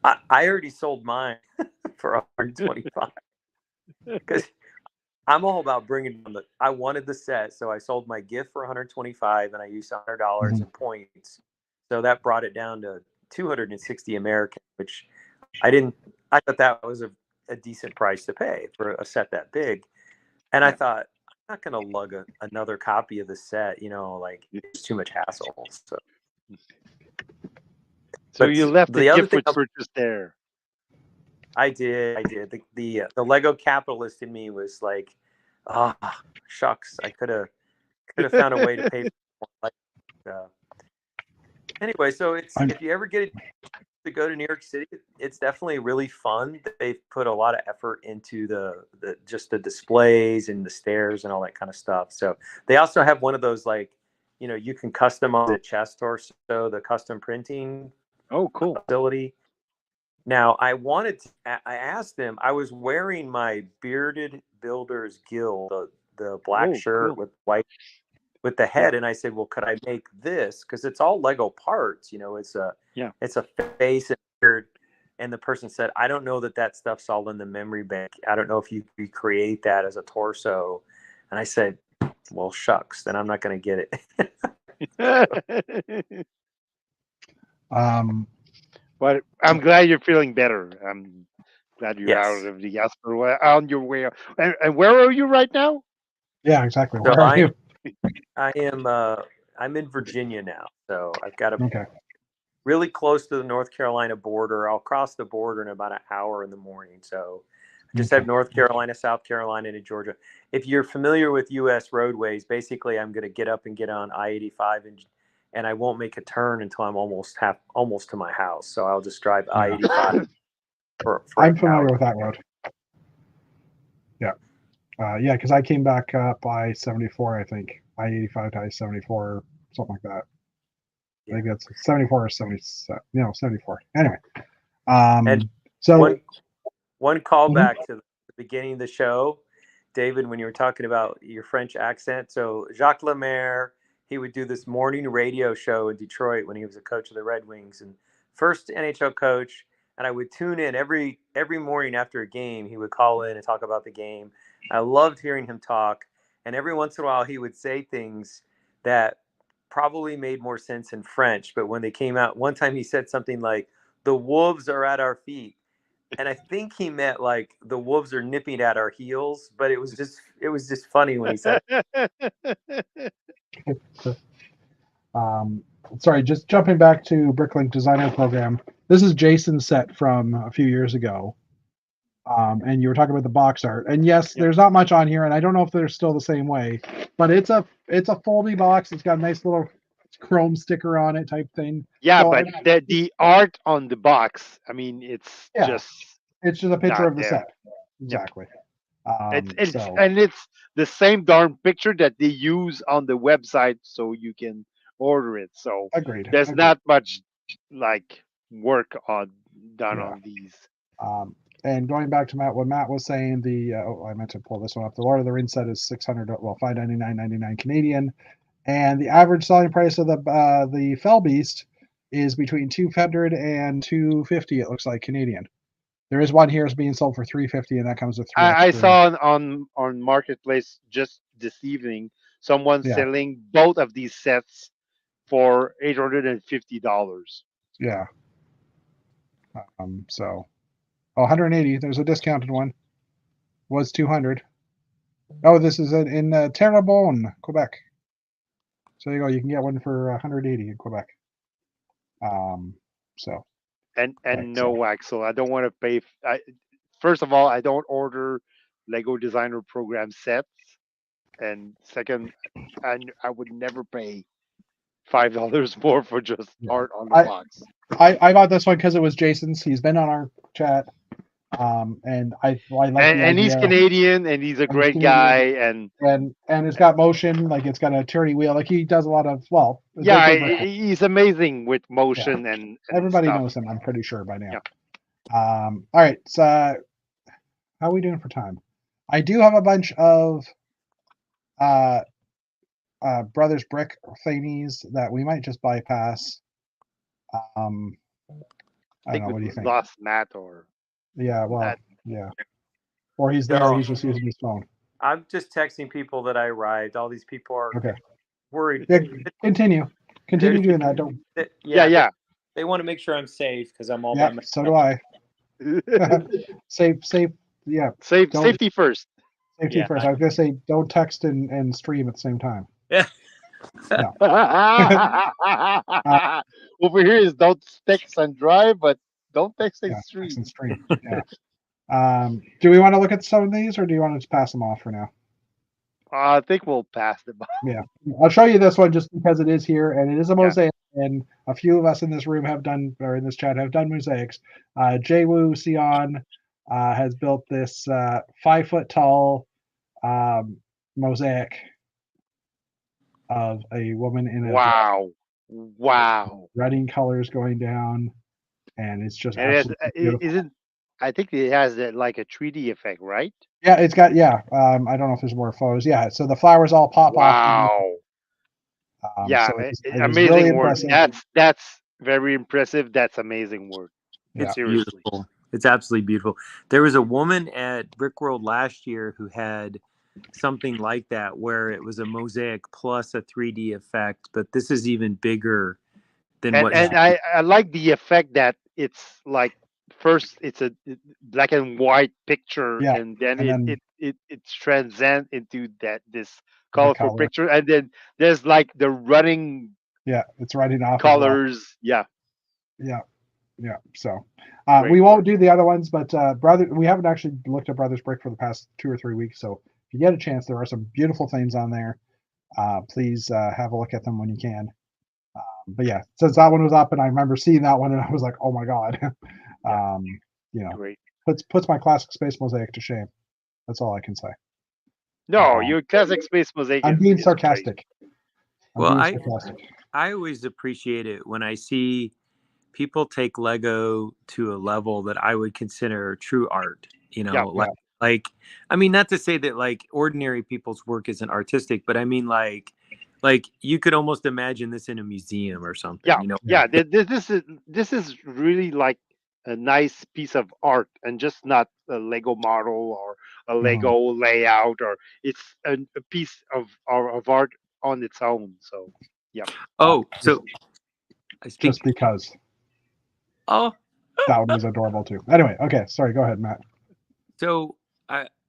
I already sold mine for 125 because I'm all about bringing on I wanted the set, so I sold my gift for 125, and I used $100 Mhm. in points, so that brought it down to 260 American, which I thought that was a decent price to pay for a set that big, and I thought I'm not going to lug another copy of the set, like it's too much hassle. So, So but you left the the other gift thing with purchase there. I did. The Lego capitalist in me was like, ah, shucks, I could have found a way to pay for it. Anyway, so I'm, if you ever get to go to New York City, it's definitely really fun. They've put a lot of effort into the just the displays and the stairs and all that kind of stuff. So they also have one of those like, you can customize the chest torso, the custom printing Oh, cool. facility. Now, I asked them, I was wearing my Bearded Builders Guild, the black Oh, shirt cool. with white with the head, and I said, well, could I make this? Because it's all Lego parts, it's a face and beard. And the person said, I don't know that stuff's all in the memory bank. I don't know if you recreate that as a torso. And I said, well, shucks, then I'm not going to get it. um, But I'm glad you're feeling better. I'm glad you're out Yes. of the hospital, on your way. And where are you right now? yeah, exactly. So Where are you? I am, I'm in Virginia now. So I've got Okay. really close to the North Carolina border. I'll cross the border in about an hour in the morning. So I just Okay. have North Carolina, South Carolina, and Georgia. If you're familiar with U.S. roadways, basically I'm going to get up and get on I-85, and I won't make a turn until I'm almost to my house. So I'll just drive Yeah. I-85 for I'm an familiar hour. with that road. Yeah. Yeah, because I came back up I-74, I think. I-85 to I-74, something like that. I think that's 74 or 77. 74. Anyway. And So one mhm. callback to the beginning of the show, David, when you were talking about your French accent. So Jacques Lemaire, he would do this morning radio show in Detroit when he was a coach of the Red Wings and first NHL coach. And I would tune in every morning after a game. He would call in and talk about the game. I loved hearing him talk. And every once in a while, he would say things that probably made more sense in French. But when they came out, one time he said something like, "The wolves are at our feet." And I think he meant like the wolves are nipping at our heels, but it was just funny when he said Sorry, just jumping back to Bricklink Designer Program. This is Jason's set from a few years ago. And you were talking about the box art. And yes, Yeah. there's not much on here, and I don't know if they're still the same way, but it's a foldy box. It's got a nice little chrome sticker on it type thing. Yeah, So but the art on the box, I mean, it's yeah, just it's just a picture not of the there. set. Yep. Exactly. It's the same darn picture that they use on the website, so you can order it. So Agreed. there's Agreed. not much like work done Yeah. on these. And going back to what Matt was saying, I meant to pull this one up. The Lord of the Rings set is 599.99 Canadian, and the average selling price of the Fell Beast is between 200 and 250. It looks like Canadian. There is one here is being sold for 350, and that comes with 3 I extra. saw on Marketplace just this evening someone Yeah. selling both of these sets for $850. Yeah. So, 180. There's a discounted one. Was 200. Oh, this is in Terrebonne, Quebec. So there you go. You can get one for 180 in Quebec. So. And Right, no, Axel, I don't want to pay. First of all, I don't order Lego Designer Program sets, and second, I would never pay $5 more for just Yeah. art on the box. I got this one because it was Jason's. He's been on our chat, and I like the And he's idea. Canadian, and he's a And he's great Canadian. guy, and it's got motion, like it's got a turning wheel. Like he does a lot of yeah, he's amazing with motion and everybody stuff. knows him. I'm pretty sure by now. Yeah. All right. So how are we doing for time? I do have a bunch of Brothers Brick thingies that we might just bypass. I don't know. What do you think? Lost Matt or Yeah. Well. Matt. Yeah. Or he's there. No. He's just using his phone. I'm just texting people that I arrived. All these people are Okay. worried. Yeah, continue doing that. Don't. Yeah. They want to make sure I'm safe because I'm all Yeah. by myself. So do I. Safe. Yeah. Safety first. Safety first. I was gonna say don't text and stream at the same time. Yeah. No. Over here is don't text and drive, but don't text and Yeah, stream. text and stream. Yeah. Do we want to look at some of these, or do you want to just pass them off for now? I think we'll pass them. Yeah, I'll show you this one just because it is here and it is a mosaic, and a few of us in this room have done, or in this chat have done mosaics. Jay-Woo Sion has built this 5 foot tall mosaic of a woman in a Wow. running colors going down, and it's just And absolutely beautiful. I think it has like a 3D effect, right? Yeah, it's got I don't know if there's more photos. Yeah, so the flowers all pop off. Wow. Yeah, so it amazing really work. impressive. That's very impressive. That's amazing work. It's Seriously. beautiful. It's absolutely beautiful. There was a woman at Brickworld last year who had something like that, where it was a mosaic plus a 3D effect, but this is even bigger than what. And I like the effect that it's like first it's a black and white picture, and then it transcends into this colorful picture, and then there's like the running it's running off colors. Yeah. So we won't do the other ones, but we haven't actually looked at Brothers Brick for the past 2 or 3 weeks. So if you get a chance, there are some beautiful things on there. Please have a look at them when you can. But yeah, since that one was up, and I remember seeing that one, and I was like, oh my god, Great. puts my classic space mosaic to shame. That's all I can say. No, your classic space mosaic. I'm being sarcastic. I always appreciate it when I see people take Lego to a level that I would consider true art. Like I mean, not to say that like ordinary people's work isn't artistic, but I mean like you could almost imagine this in a museum or something. This is really like a nice piece of art, and just not a Lego model or a Lego layout, or it's a piece of art on its own. So yeah. So just because. Oh, that one was adorable too. Anyway, okay, sorry. Go ahead, Matt. So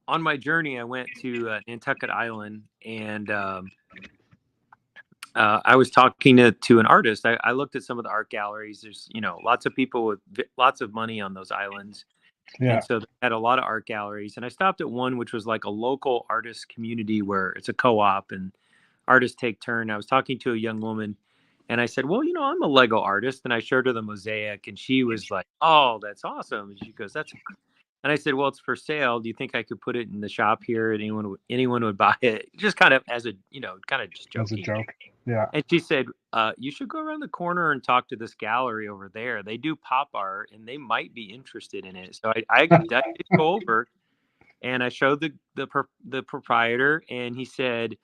on my journey, I went to Nantucket Island, and I was talking to an artist. I looked at some of the art galleries. There's lots of people with lots of money on those islands, and so they had a lot of art galleries. And I stopped at one which was like a local artist community where it's a co-op and artists take turn. I was talking to a young woman, and I said, well, I'm a Lego artist, and I showed her the mosaic, and she was like, oh, that's awesome. And she goes, and I said, well, it's for sale. Do you think I could put it in the shop here and anyone would buy it? Just kind of as a, kind of just joking. As a joke. Yeah. And she said, you should go around the corner and talk to this gallery over there. They do pop art and they might be interested in it. So I did go over and I showed the proprietor, and he said,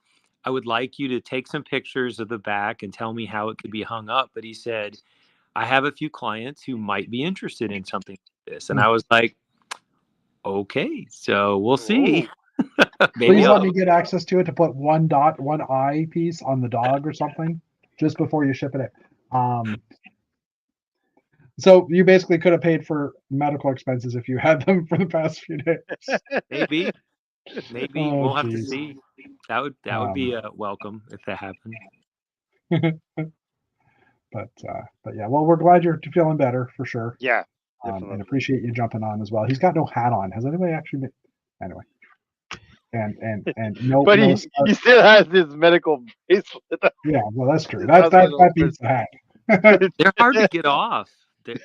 I would like you to take some pictures of the back and tell me how it could be hung up. But he said, I have a few clients who might be interested in something like this. And I was like, okay, so we'll see. Maybe Please let me I'll. get access to it to put one eye piece on the dog or something just before you ship it. So you basically could have paid for medical expenses if you had them for the past few days. Maybe Oh, we'll have to geez. see. That would be welcome if that happened. But yeah, well, we're glad you're feeling better for sure. Yeah, And definitely. appreciate you jumping on as well. He's got no hat on. Has anybody actually been? Anyway. And no, But no he still has his medical bracelet. yeah, well, that's true. His That hospital beats the hat. They're hard to get off.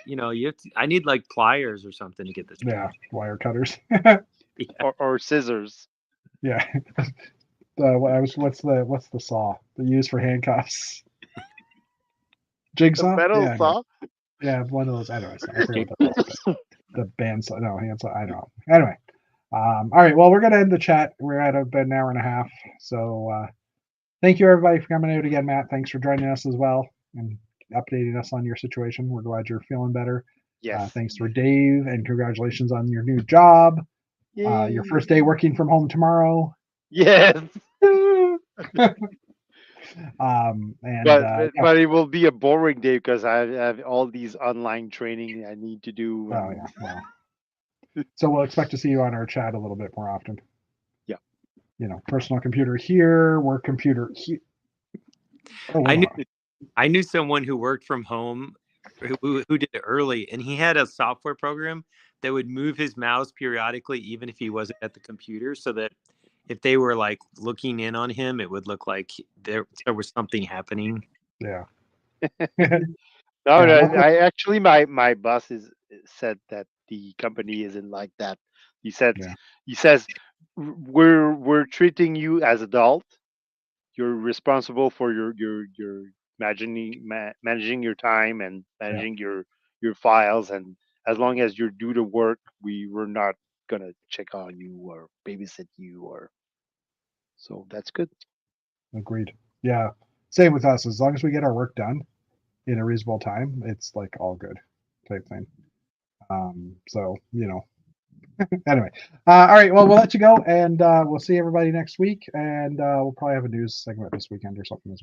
You have to, I need like pliers or something to get this. Yeah, wire cutters. Yeah. or scissors. Yeah. What's the saw they use for handcuffs? Jigsaw? The metal Yeah, saw. yeah, one of those. Anyway, I forget what that was. The band saw. No, hand saw. I don't know. Anyway, all right. Well, we're gonna end the chat. We're at about an hour and a half. So thank you everybody for coming out again, Matt. Thanks for joining us as well and updating us on your situation. We're glad you're feeling better. Yes. Thanks for Dave, and congratulations on your new job. Your first day working from home tomorrow. Yes. But it will be a boring day because I have all these online training I need to do. Oh yeah, well. So we'll expect to see you on our chat a little bit more often. Yeah. Personal computer here, work computer here. Oh, I knew someone who worked from home who did it early, and he had a software program that would move his mouse periodically even if he wasn't at the computer, so that if they were like looking in on him, it would look like there was something happening. Yeah. No, I actually my boss said that the company isn't like that. He says we're treating you as adult. You're responsible for your managing your time and managing your files, and as long as you do the work, we're not gonna check on you or babysit you, or so that's good. Agreed. Yeah. Same with us. As long as we get our work done in a reasonable time, it's like all good type thing. So anyway, all right. Well, we'll let you go, and we'll see everybody next week, and we'll probably have a news segment this weekend or something as well.